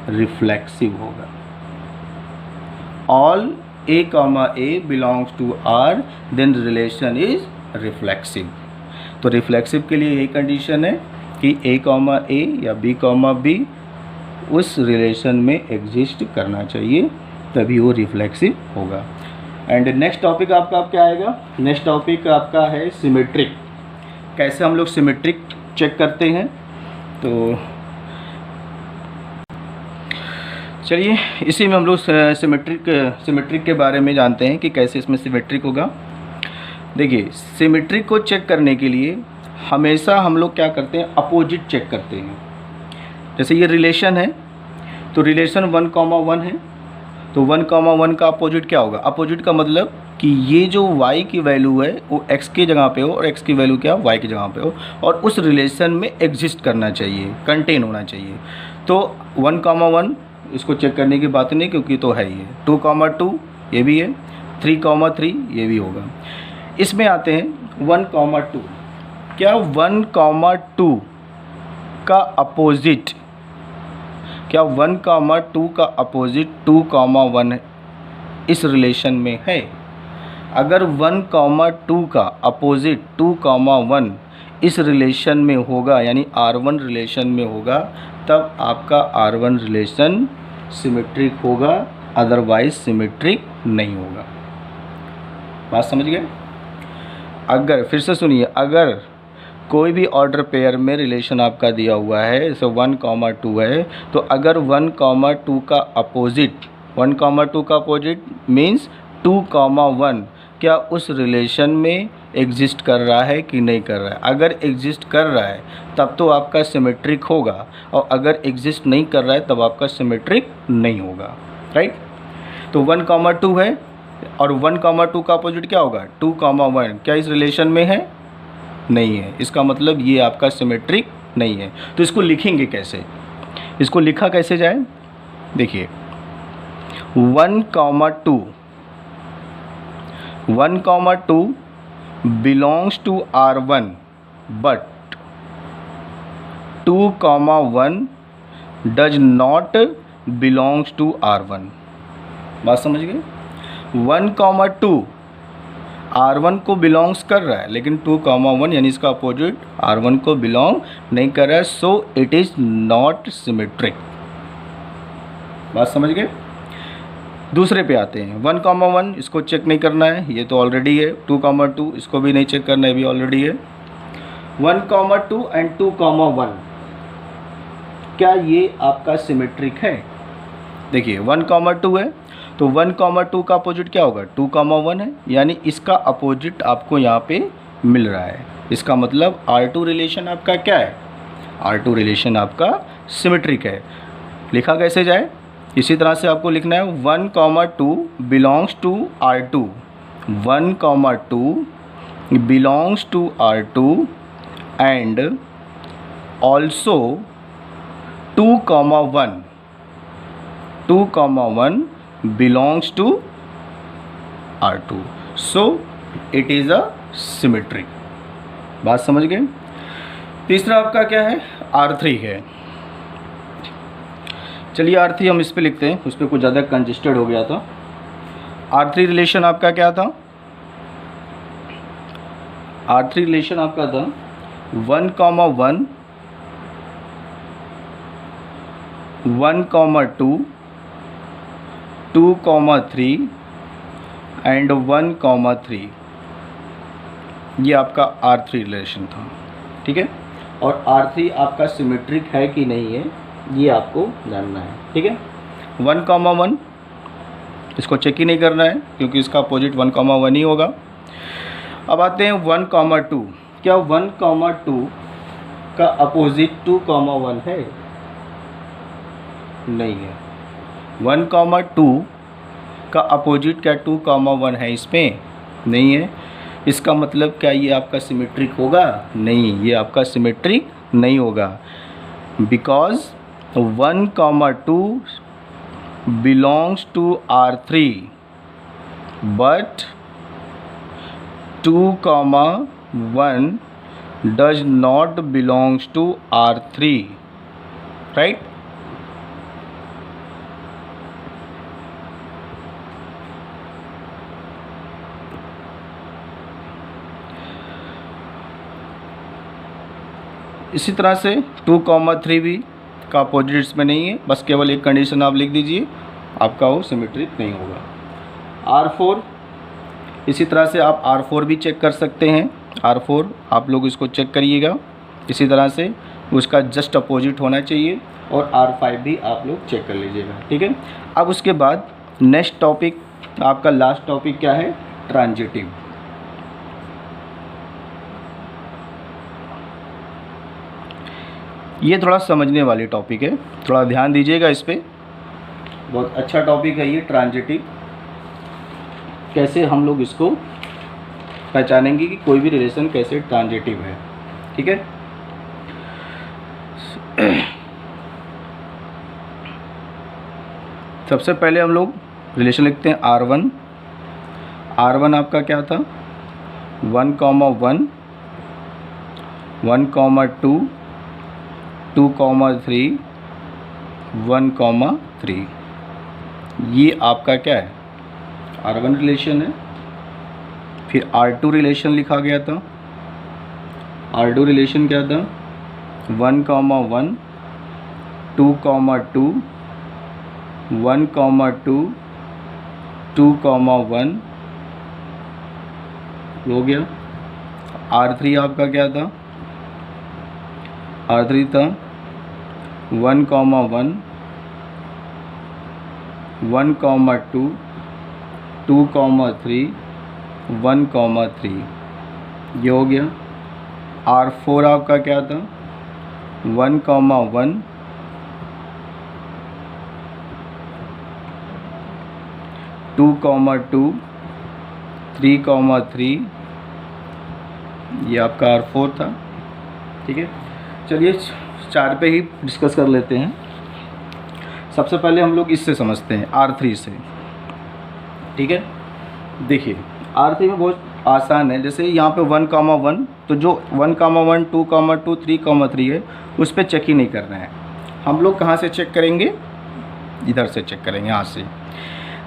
रिफ्लेक्सिव होगा। All A, belongs to R, then relation is reflexive. तो रिफ्लेक्सिव के लिए यही कंडीशन है कि A, या B उस रिलेशन में एग्जिस्ट करना चाहिए, तभी वो रिफ्लेक्सिव होगा। एंड नेक्स्ट टॉपिक आपका क्या आएगा? नेक्स्ट टॉपिक आपका है सिमेट्रिक। कैसे हम लोग सिमेट्रिक चेक करते हैं? तो चलिए इसी में हम लोग सिमेट्रिक के बारे में जानते हैं कि कैसे इसमें सिमेट्रिक होगा। देखिए सिमेट्रिक को चेक करने के लिए हमेशा हम लोग क्या करते हैं? अपोजिट चेक करते हैं। जैसे ये रिलेशन है तो रिलेशन 1,1 है, तो 1,1 का अपोजिट क्या होगा? अपोजिट का मतलब कि ये जो y की वैल्यू है वो x की जगह पे हो और x की वैल्यू क्या y की जगह पे हो, और उस रिलेशन में एग्जिस्ट करना चाहिए, कंटेन होना चाहिए। तो 1,1 इसको चेक करने की बात नहीं, क्योंकि तो है ही है। 2,2 ये भी है, 3,3 ये भी होगा। इसमें आते हैं 1,2। क्या 1,2 का अपोजिट, क्या 1,2 का अपोजिट 2,1 इस रिलेशन में है? अगर 1,2 का अपोजिट 2,1 इस रिलेशन में होगा, यानी R1 रिलेशन में होगा, तब आपका R1 रिलेशन सिमेट्रिक होगा, अदरवाइज सिमेट्रिक नहीं होगा। बात समझ गए? अगर फिर से सुनिए, अगर कोई भी ऑर्डर पेयर में रिलेशन आपका दिया हुआ है, जैसे 1,2 है, तो अगर 1,2 का अपोजिट, 1,2 का अपोजिट मीन्स 2,1 क्या उस रिलेशन में एग्जिस्ट कर रहा है कि नहीं कर रहा है। अगर एग्जिस्ट कर रहा है तब तो आपका सिमेट्रिक होगा, और अगर एग्जिस्ट नहीं कर रहा है तब आपका सिमेट्रिक नहीं होगा, राइट। तो 1, 2 है, और 1, 2 का अपोजिट क्या होगा, 2, 1। क्या इस रिलेशन में है, नहीं है, इसका मतलब ये आपका सिमेट्रिक नहीं है। तो इसको लिखेंगे कैसे, इसको लिखा कैसे जाए, देखिए 1, 2 belongs to R1 but 2, 1 does not belongs to R1। बात समझ गए। 1, 2 R1 को बिलोंग्स कर रहा है, लेकिन 2, 1 यानी इसका अपोजिट R1 को बिलोंग नहीं कर रहा है, सो इट इज़ नॉट सिमेट्रिक। बात समझ गए। दूसरे पे आते हैं, 1, 1 इसको चेक नहीं करना है, ये तो ऑलरेडी है। 2, 2 इसको भी नहीं चेक करना है, भी ऑलरेडी है। 1, 2 एंड 2, 1 क्या ये आपका सिमेट्रिक है। देखिए 1, 2 है, तो 1, 2 का अपोजिट क्या होगा, 2, 1 है, यानी इसका अपोजिट आपको यहाँ पे मिल रहा है। इसका मतलब R2 रिलेशन आपका क्या है, R2 रिलेशन आपका सिमेट्रिक है। लिखा कैसे जाए, इसी तरह से आपको लिखना है 1, 2 belongs to R2, 1, 2 belongs to R2 and also 2, 1 belongs to R2, so it is a symmetric। बात समझ गए। तीसरा आपका क्या है, R3 है। चलिए R3 हम इस पे लिखते हैं, उस पर कुछ ज़्यादा कंजेस्टेड हो गया था। R3 रिलेशन आपका क्या था, R3 रिलेशन आपका था 1, 1, 2 2, 3 एंड 1, 3। ये आपका R3 रिलेशन था, ठीक है। और R3 आपका सिमेट्रिक है कि नहीं है ये आपको जानना है, ठीक है। 1, 1 इसको चेक ही नहीं करना है, क्योंकि इसका अपोजिट 1, 1 ही होगा। अब आते हैं 1, 2। क्या 1, 2 का अपोजिट 2, 1 है, नहीं है। 1, 2 का अपोजिट क्या 2, 1 है, इसमें नहीं है। इसका मतलब क्या ये आपका सिमेट्रिक होगा, नहीं, ये आपका सिमेट्रिक नहीं होगा, because 1, 2 belongs to R3 but 2, 1 does not belongs to R3, right. इसी तरह से 2, 3 भी का अपोजिट इसमें नहीं है, बस केवल एक कंडीशन आप लिख दीजिए, आपका वो सिमेट्रिक नहीं होगा। R4 इसी तरह से आप R4 भी चेक कर सकते हैं। R4 आप लोग इसको चेक करिएगा, इसी तरह से उसका जस्ट अपोजिट होना चाहिए, और R5 भी आप लोग चेक कर लीजिएगा, ठीक है। अब उसके बाद नेक्स्ट टॉपिक आपका लास्ट टॉपिक क्या है, ट्रांजिटिव। ये थोड़ा समझने वाली टॉपिक है, थोड़ा ध्यान दीजिएगा इस पर, बहुत अच्छा टॉपिक है ये ट्रांजिटिव। कैसे हम लोग इसको पहचानेंगे कि कोई भी रिलेशन कैसे ट्रांजिटिव है, ठीक है। सबसे पहले हम लोग रिलेशन लिखते हैं R1। R1 आपका क्या था, 1, 1, 2 2, 3 1, 3। ये आपका क्या है, R1 रिलेशन है। फिर R2 रिलेशन लिखा गया था। R2 रिलेशन क्या था, 1, 1 2, 2 1, 2 2, 1 हो गया। R3 आपका क्या था, R3 था 1, 1 1, 2 2, 3 1,3 ये हो गया। R4 आपका क्या था 1,1 2,2 3,3 ये आपका R4 था। ठीक है, चलिए 4 पे ही डिस्कस कर लेते हैं। सबसे पहले हम लोग इससे समझते हैं R3 से। ठीक है, देखिए R3 में बहुत आसान है। जैसे यहाँ पे 1,1 तो जो 1,1 2,2 3,3 है उस पर चेक ही नहीं करना है। हम लोग कहाँ से चेक करेंगे, इधर से चेक करेंगे, यहाँ से।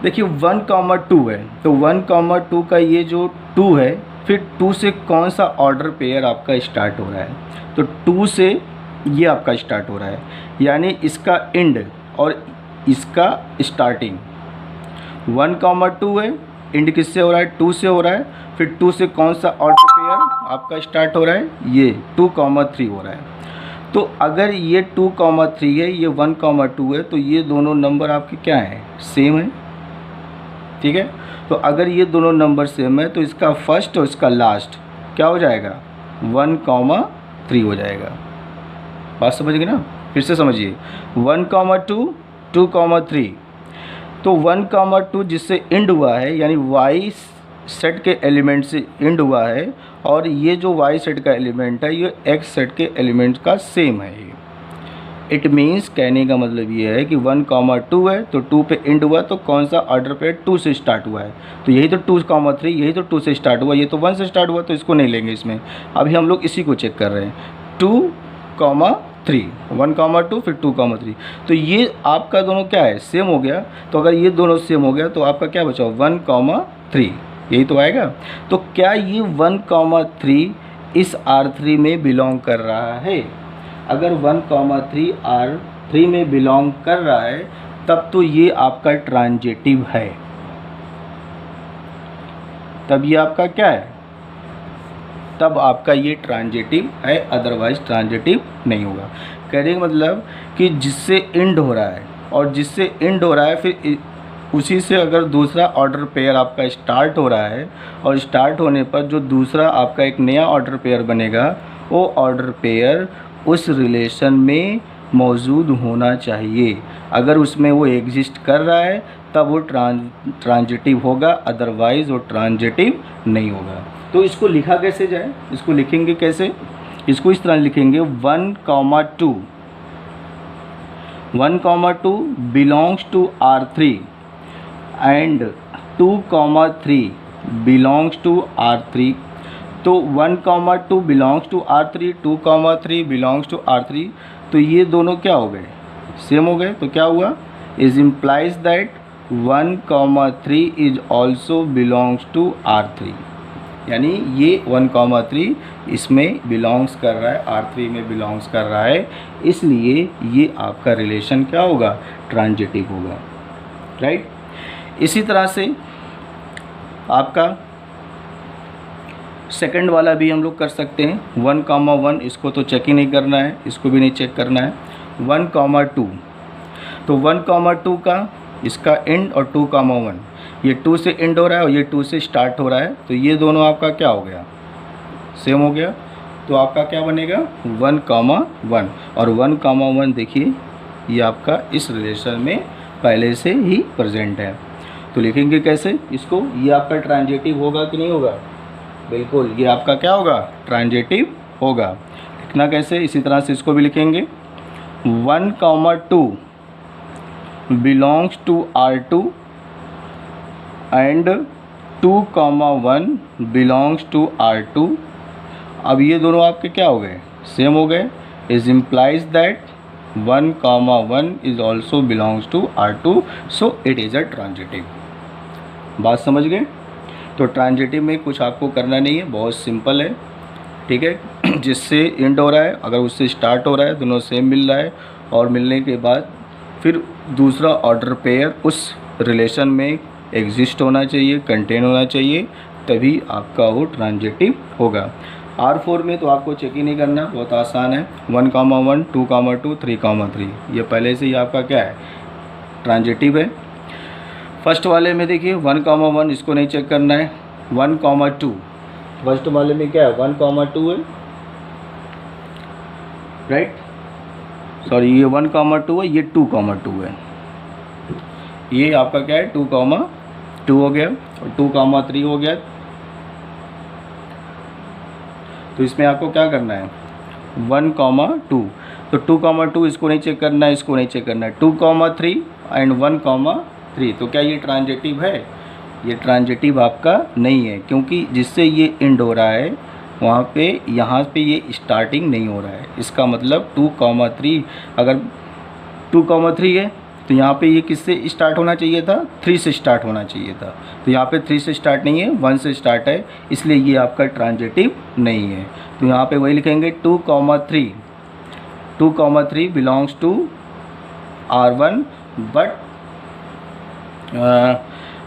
देखिए 1,2 है तो 1,2 का ये जो 2 है, फिर 2 से कौन सा ऑर्डर पेयर आपका स्टार्ट हो रहा है, तो 2 से ये आपका स्टार्ट हो रहा है, यानी इसका एंड और इसका स्टार्टिंग 1,2 है, एंड किससे हो रहा है 2 से हो रहा है, फिर 2 से कौन सा ऑर्डर पेयर आपका स्टार्ट हो रहा है, ये 2,3 हो रहा है। तो अगर ये 2,3 है, ये 1,2 है, तो ये दोनों नंबर आपके क्या हैं, सेम है। ठीक है, तो अगर ये दोनों नंबर सेम है तो इसका फर्स्ट और इसका लास्ट क्या हो जाएगा 1,3 हो जाएगा। बात समझ गए ना, फिर से समझिए 1,2 2,3 तो 1,2 जिससे एंड हुआ है, यानी वाई सेट के एलिमेंट से एंड हुआ है, और ये जो वाई सेट का एलिमेंट है ये एक्स सेट के एलिमेंट का सेम है। ये इट मीन्स कहने का मतलब ये है कि 1,2 है तो 2 पे एंड हुआ, तो कौन सा ऑर्डर पे 2 से स्टार्ट हुआ है, तो यही तो 2,3 यही तो 2 से स्टार्ट हुआ, ये तो 1 से स्टार्ट हुआ, तो इसको नहीं लेंगे इसमें। अभी हम लोग इसी को चेक कर रहे हैं 2,3 1,2 फिर 2,3, तो ये आपका दोनों क्या है, सेम हो गया। तो अगर ये दोनों सेम हो गया तो आपका क्या बचा 1,3, यही तो आएगा। तो क्या ये 1,3 इस R3 में बिलोंग कर रहा है? अगर 1,3 R3 में बिलोंग कर रहा है तब तो ये आपका ट्रांजिटिव है, तब ये आपका क्या है, तब आपका ये ट्रांजिटिव है, अदरवाइज ट्रांजिटिव नहीं होगा। कहने का मतलब कि जिससे एंड हो रहा है और जिससे एंड हो रहा है फिर उसी से अगर दूसरा ऑर्डर पेयर आपका स्टार्ट हो रहा है, और स्टार्ट होने पर जो दूसरा आपका एक नया ऑर्डर पेयर बनेगा, वो ऑर्डर पेयर उस रिलेशन में मौजूद होना चाहिए। अगर उसमें वो एग्जिस्ट कर रहा है तब वो ट्रांजिटिव होगा, अदरवाइज़ वो ट्रांजिटिव नहीं होगा। तो इसको लिखा कैसे जाए, इसको लिखेंगे कैसे, इसको इस तरह लिखेंगे 1,2 belongs to R3 and 2,3 belongs to R3। तो 1,2 belongs to R3 2,3 belongs to R3, तो ये दोनों क्या हो गए, सेम हो गए। तो क्या हुआ, is implies that 1,3 is also belongs to R3, यानी ये 1,3 इसमें बिलोंग्स कर रहा है, R3 में बिलोंग्स कर रहा है, इसलिए ये आपका रिलेशन क्या होगा, ट्रांजिटिव होगा। राइट, इसी तरह से आपका सेकंड वाला भी हम लोग कर सकते हैं 1,1, इसको तो चेक ही नहीं करना है, इसको भी नहीं चेक करना है। 1,2 तो 1,2 का इसका एंड और 2,1 ये 2 से एंड हो रहा है और ये 2 से स्टार्ट हो रहा है, तो ये दोनों आपका क्या हो गया, सेम हो गया। तो आपका क्या बनेगा 1,1, और 1,1 देखिए ये आपका इस रिलेशन में पहले से ही प्रेजेंट है। तो लिखेंगे कैसे इसको, ये आपका ट्रांजिटिव होगा कि नहीं होगा, बिल्कुल ये आपका क्या होगा, ट्रांजिटिव होगा। लिखना कैसे, इसी तरह से इसको भी लिखेंगे 1,2 belongs to R2 and 2,1 belongs to R2। अब ये दोनों आपके क्या हो गए, सेम हो गए, is implies that 1,1 is also belongs to R2, so it is a transitive. बात समझ गए। तो ट्रांजिटिव में कुछ आपको करना नहीं है, बहुत सिंपल है। ठीक है, जिससे एंड हो रहा है अगर उससे स्टार्ट हो रहा है, दोनों सेम मिल रहा है, और मिलने के बाद फिर दूसरा ऑर्डर पेयर उस रिलेशन में एग्जिस्ट होना चाहिए, कंटेन होना चाहिए, तभी आपका वो ट्रांजिटिव होगा। R4 में तो आपको चेक ही नहीं करना, बहुत आसान है। 1,1 2,2 3,3 ये पहले से ही आपका क्या है, ट्रांजिटिव है। फर्स्ट वाले में देखिए 1,1 इसको नहीं चेक करना है, 1,2। फर्स्ट वाले में क्या है 1,2 है, राइट, सॉरी ये 1,2 है, ये 2,2 है, ये आपका क्या है 2,2 हो गया और 2,3 हो गया। तो इसमें आपको क्या करना है 1,2, तो 2,2 इसको नहीं चेक करना है, इसको नहीं चेक करना है, 2,3 एंड 1,3। तो क्या ये ट्रांजिटिव है? ये ट्रांजिटिव आपका नहीं है, क्योंकि जिससे ये एंड हो रहा है वहाँ पे यहाँ पे ये स्टार्टिंग नहीं हो रहा है। इसका मतलब 2,3, अगर 2,3 है तो यहाँ पे ये किससे स्टार्ट होना चाहिए था? 3 से स्टार्ट होना चाहिए था। तो यहाँ पे 3 से स्टार्ट नहीं है, 1 से स्टार्ट है, इसलिए ये आपका ट्रांजिटिव नहीं है। तो यहाँ पे वही लिखेंगे 2,3, 2,3 belongs to R1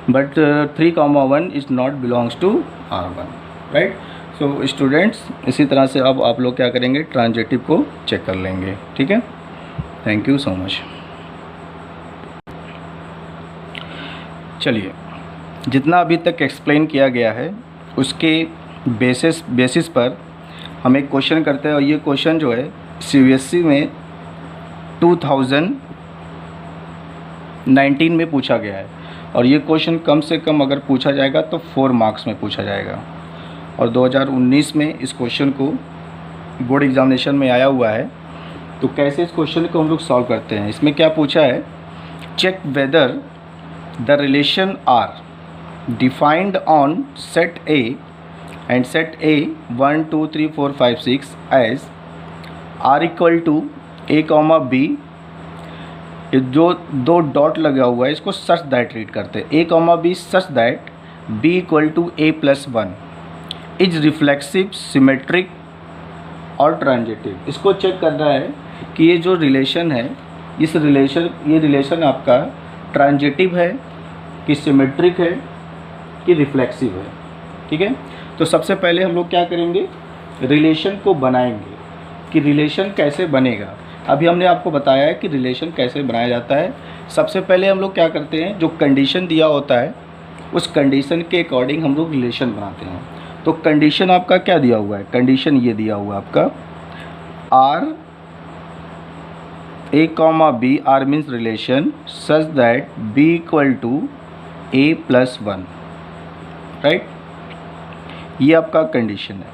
but 3,1 is not belongs to R1, right. So students, इसी तरह से अब आप लोग क्या करेंगे, ट्रांजिटिव को चेक कर लेंगे, ठीक है। Thank you so much. चलिए, जितना अभी तक एक्सप्लेन किया गया है उसके बेसिस पर हम एक क्वेश्चन करते हैं, और ये क्वेश्चन जो है CBSE में 2019 में पूछा गया है, और ये क्वेश्चन कम से कम अगर पूछा जाएगा तो 4 मार्क्स में पूछा जाएगा, और 2019 में इस क्वेश्चन को बोर्ड एग्जामिनेशन में आया हुआ है। तो कैसे इस क्वेश्चन को हम लोग सॉल्व करते हैं, इसमें क्या पूछा है, check whether the relation R defined on set A and set A 1 2 3 4 5 6 as R equal to A comma B. जो 2 डॉट लगा हुआ है इसको सच दैट रीड करते हैं, A comma B such that B equal to A plus 1 is reflexive, symmetric और transitive. इसको check करना है कि ये जो रिलेशन है, ये रिलेशन आपका ट्रांजिटिव है कि सिमेट्रिक है कि रिफ्लेक्सिव है, ठीक है। तो सबसे पहले हम लोग क्या करेंगे, रिलेशन को बनाएंगे कि रिलेशन कैसे बनेगा। अभी हमने आपको बताया है कि रिलेशन कैसे बनाया जाता है। सबसे पहले हम लोग क्या करते हैं, जो कंडीशन दिया होता है उस कंडीशन के अकॉर्डिंग हम लोग रिलेशन बनाते हैं। तो कंडीशन आपका क्या दिया हुआ है, कंडीशन ये दिया हुआ है आपका R A comma B, R means relation such that B equal to A plus 1, right, ये आपका कंडीशन है।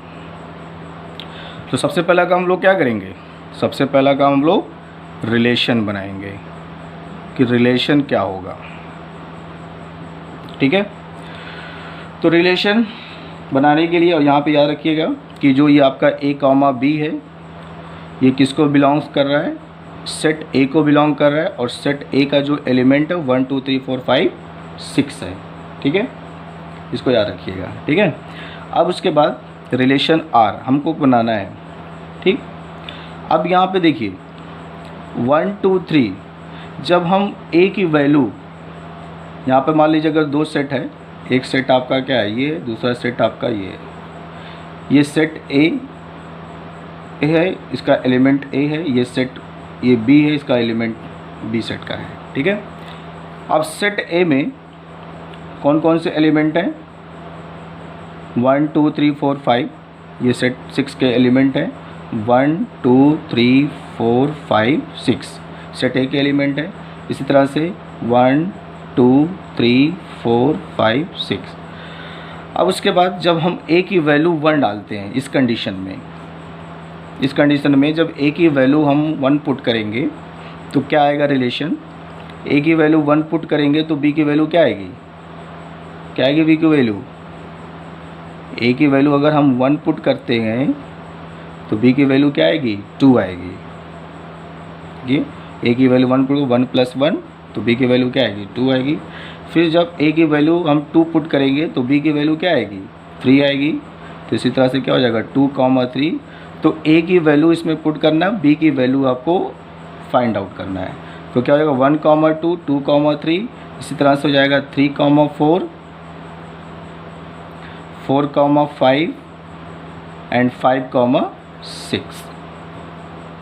तो सबसे पहला काम हम लोग क्या करेंगे, सबसे पहला काम हम लोग रिलेशन बनाएंगे कि रिलेशन क्या होगा, ठीक है। तो रिलेशन बनाने के लिए, और यहाँ पे याद रखिएगा कि जो ये आपका ए कॉमा बी है ये किसको बिलोंग्स कर रहा है, सेट ए को बिलोंग कर रहा है, और सेट ए का जो एलिमेंट है 1 2 3 4 5 6 है, ठीक है, इसको याद रखिएगा, ठीक है। अब उसके बाद रिलेशन आर हमको बनाना है, ठीक। अब यहाँ पे देखिए 1 2 3, जब हम ए की वैल्यू, यहाँ पे मान लीजिए अगर 2 सेट है, एक सेट आपका क्या है ये, दूसरा सेट आपका ये है, ये सेट ए है, इसका एलिमेंट ए है, ये सेट ये बी है, इसका एलिमेंट बी सेट का है, ठीक है। अब सेट ए में कौन कौन से एलिमेंट हैं, 1 2 3 4 5, ये सेट 6 के एलिमेंट हैं, 1 2 3 4 5 6 सेट ए के एलिमेंट है। इसी तरह से 1 2 3 4 5 6। अब उसके बाद जब हम ए की वैल्यू 1 डालते हैं इस कंडीशन में, जब ए की वैल्यू हम 1 पुट करेंगे तो क्या आएगा रिलेशन, ए की वैल्यू 1 पुट करेंगे तो बी की वैल्यू क्या आएगी, क्या आएगी बी की वैल्यू, ए की वैल्यू अगर हम 1 पुट करते हैं तो बी की वैल्यू क्या आएगी, 2 आएगी, ये ए की वैल्यू 1 पुट 1 + 1 तो बी की वैल्यू क्या आएगी, 2 आएगी। फिर जब ए की वैल्यू हम 2 पुट करेंगे तो बी की वैल्यू क्या आएगी, 3 आएगी। तो इसी तरह से क्या हो जाएगा 2, 3, तो ए की वैल्यू इसमें पुट करना, बी की वैल्यू आपको फाइंड आउट करना है। तो क्या हो जाएगा 1, 2, 2, 3, इसी तरह से हो जाएगा 3, 4, 4, 5 एंड 5, 6,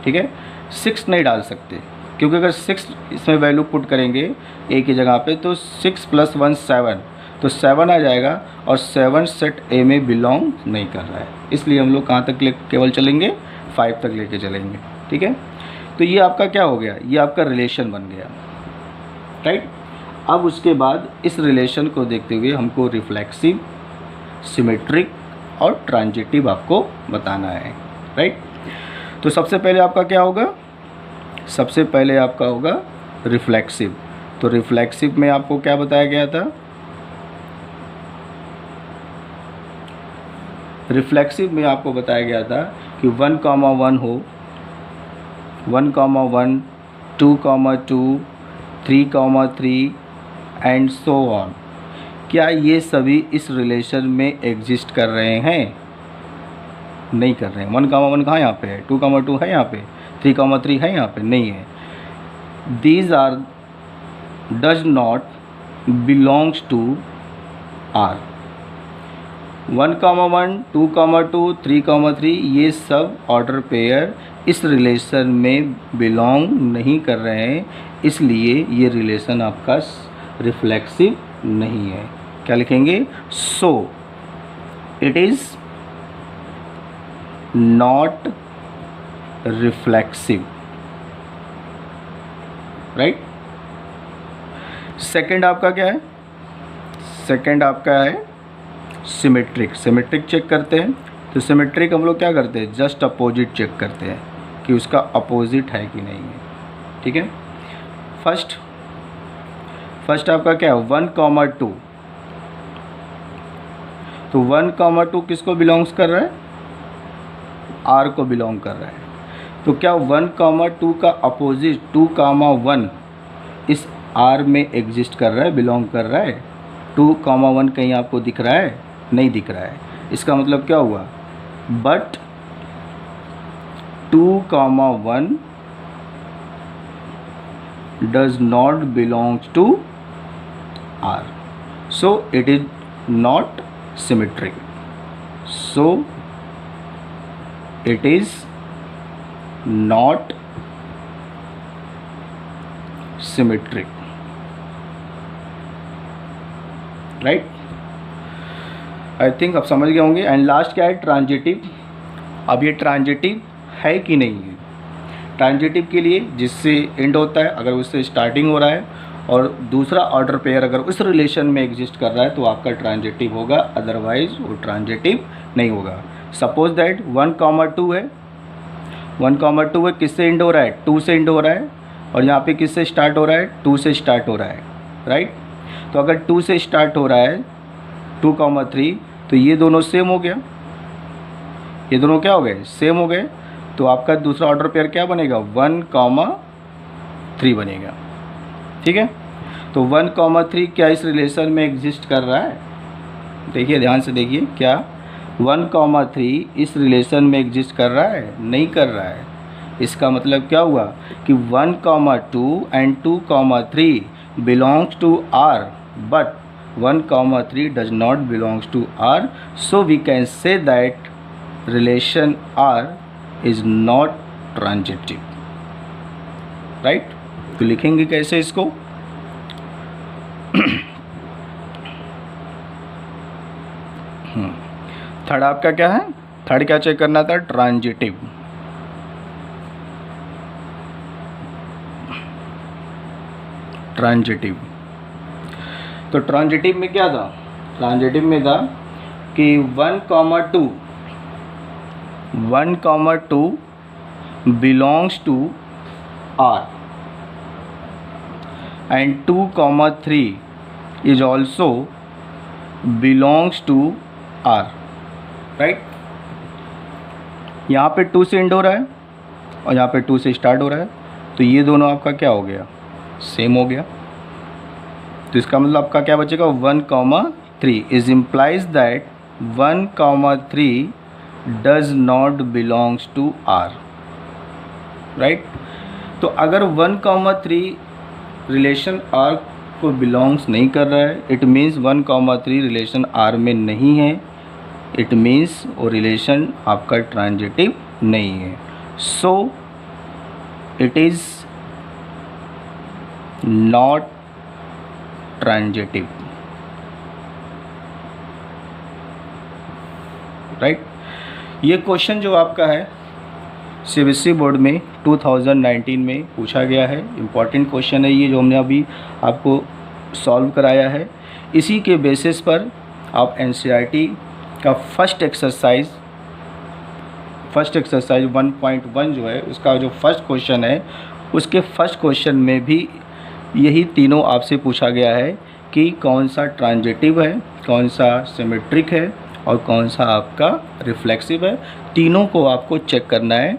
ठीक है। 6 नहीं डाल सकते क्योंकि अगर 6 इसमें वैल्यू पुट करेंगे ए की जगह पे तो 6 + 1 7, तो 7 आ जाएगा और 7 सेट ए में बिलोंग नहीं कर रहा है, इसलिए हम लोग कहाँ तक केवल चलेंगे, 5 तक लेके चलेंगे। ठीक है, तो ये आपका क्या हो गया, ये आपका रिलेशन बन गया, राइट। अब उसके बाद इस रिलेशन को देखते हुए हमको रिफ्लेक्सिव, सिमेट्रिक और ट्रांजिटिव आपको बताना है, राइट। तो सबसे पहले आपका क्या होगा, सबसे पहले आपका होगा रिफ्लेक्सिव। तो रिफ्लेक्सिव में आपको क्या बताया गया था, रिफ्लेक्सिव में आपको बताया गया था कि 1,1 हो, 1,1, 2,2, 3,3 एंड सो ऑन। क्या ये सभी इस रिलेशन में एग्जिस्ट कर रहे हैं, नहीं कर रहे हैं। 1,1 कहाँ यहाँ पे है, 2,2 है यहाँ पे, 3,3 है यहाँ पे, नहीं है। These are does not belongs to R. 1,1, 2,2, 3,3 ये सब ऑर्डर पेयर इस रिलेशन में बिलोंग नहीं कर रहे हैं, इसलिए ये रिलेशन आपका रिफ्लेक्सिव नहीं है। क्या लिखेंगे, सो it is not reflexive, right. Second आपका क्या है, सेकंड आपका है सिमेट्रिक। सिमेट्रिक चेक करते हैं, तो सिमेट्रिक हम लोग क्या करते हैं, जस्ट अपोजिट चेक करते हैं कि उसका अपोजिट है कि नहीं है। ठीक है, फर्स्ट आपका क्या है 1,2। तो 1,2 किसको बिलोंग्स कर रहा है, आर को बिलोंग कर रहा है। तो क्या 1,2 का अपोजिट 2,1 इस आर में एग्जिस्ट कर रहा है, बिलोंग कर रहा है। 2,1 कहीं आपको दिख रहा है, नहीं दिख रहा है। इसका मतलब क्या हुआ, but 2,1 does not belongs to R, so it is not symmetric, so it is not symmetric, right. I think आप समझ गए होंगे। एंड लास्ट क्या है, ट्रांजिटिव। अब ये ट्रांजिटिव है कि नहीं है। ट्रांजिटिव के लिए जिससे एंड होता है, अगर उससे स्टार्टिंग हो रहा है और दूसरा ऑर्डर पेयर अगर उस रिलेशन में एग्जिस्ट कर रहा है तो आपका ट्रांजिटिव होगा, अदरवाइज वो ट्रांजिटिव नहीं होगा। सपोज दैट 1,2 है, 1,2 है, किससे एंड हो रहा है, 2 से एंड हो रहा है, और यहाँ पे किससे स्टार्ट हो रहा है, 2 से स्टार्ट हो रहा है, राइट। तो अगर 2 से स्टार्ट हो रहा है 2,3, तो ये दोनों सेम हो गया, ये दोनों क्या हो गए, सेम हो गए। तो आपका दूसरा ऑर्डर पेयर क्या बनेगा, 1,3 बनेगा। ठीक है, तो 1,3 क्या इस रिलेशन में एग्जिस्ट कर रहा है, देखिए ध्यान से देखिए, क्या 1,3 इस रिलेशन में एग्जिस्ट कर रहा है, नहीं कर रहा है। इसका मतलब क्या हुआ कि 1,2 and 2,3 belongs to R, but 1,3 does not belongs to R, so we can say that relation R is not transitive, right। तो लिखेंगे कैसे इसको, थर्ड आपका क्या है, थर्ड क्या चेक करना था, ट्रांजिटिव। ट्रांजिटिव, तो ट्रांजिटिव में क्या था, ट्रांजिटिव में था कि 1,2 belongs to R and 2,3 is also belongs to R, right। यहाँ पे 2 से एंड हो रहा है और यहाँ पे 2 से स्टार्ट हो रहा है, तो ये दोनों आपका क्या हो गया, सेम हो गया। तो इसका मतलब आपका क्या बचेगा, 1,3 is implies that 1,3 does not belongs to R, right. तो अगर 1,3 रिलेशन आर को बिलोंग्स नहीं कर रहा है, इट मीन्स 1,3 रिलेशन आर में नहीं है, इट मीन्स वो रिलेशन आपका ट्रांजिटिव नहीं है। सो it is not transitive, right. ये क्वेश्चन जो आपका है सीबीएसई बोर्ड में 2019 में पूछा गया है। इम्पॉर्टेंट क्वेश्चन है ये, जो हमने अभी आपको सॉल्व कराया है। इसी के बेसिस पर आप एनसीईआरटी का फर्स्ट एक्सरसाइज 1.1 जो है उसका जो फर्स्ट क्वेश्चन है, उसके फर्स्ट क्वेश्चन में भी यही तीनों आपसे पूछा गया है कि कौन सा ट्रांजिटिव है, कौन सा सिमेट्रिक है और कौन सा आपका रिफ्लेक्सिव है। तीनों को आपको चेक करना है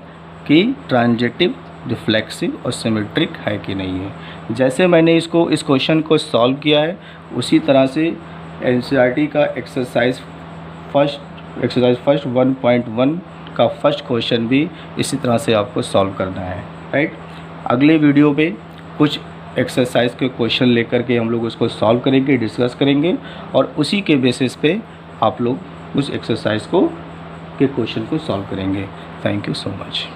कि ट्रांजिटिव, रिफ्लेक्सिव और सिमेट्रिक है कि नहीं है। जैसे मैंने इस क्वेश्चन को सॉल्व किया है, उसी तरह से एनसीईआरटी का एक्सरसाइज फर्स्ट 1.1 का फर्स्ट क्वेश्चन भी इसी तरह से आपको सॉल्व करना है, राइट। अगले वीडियो पे कुछ एक्सरसाइज के क्वेश्चन लेकर के हम लोग उसको सॉल्व करेंगे, डिस्कस करेंगे और उसी के बेसिस पे आप लोग उस एक्सरसाइज के क्वेश्चन को सॉल्व करेंगे। Thank you so much.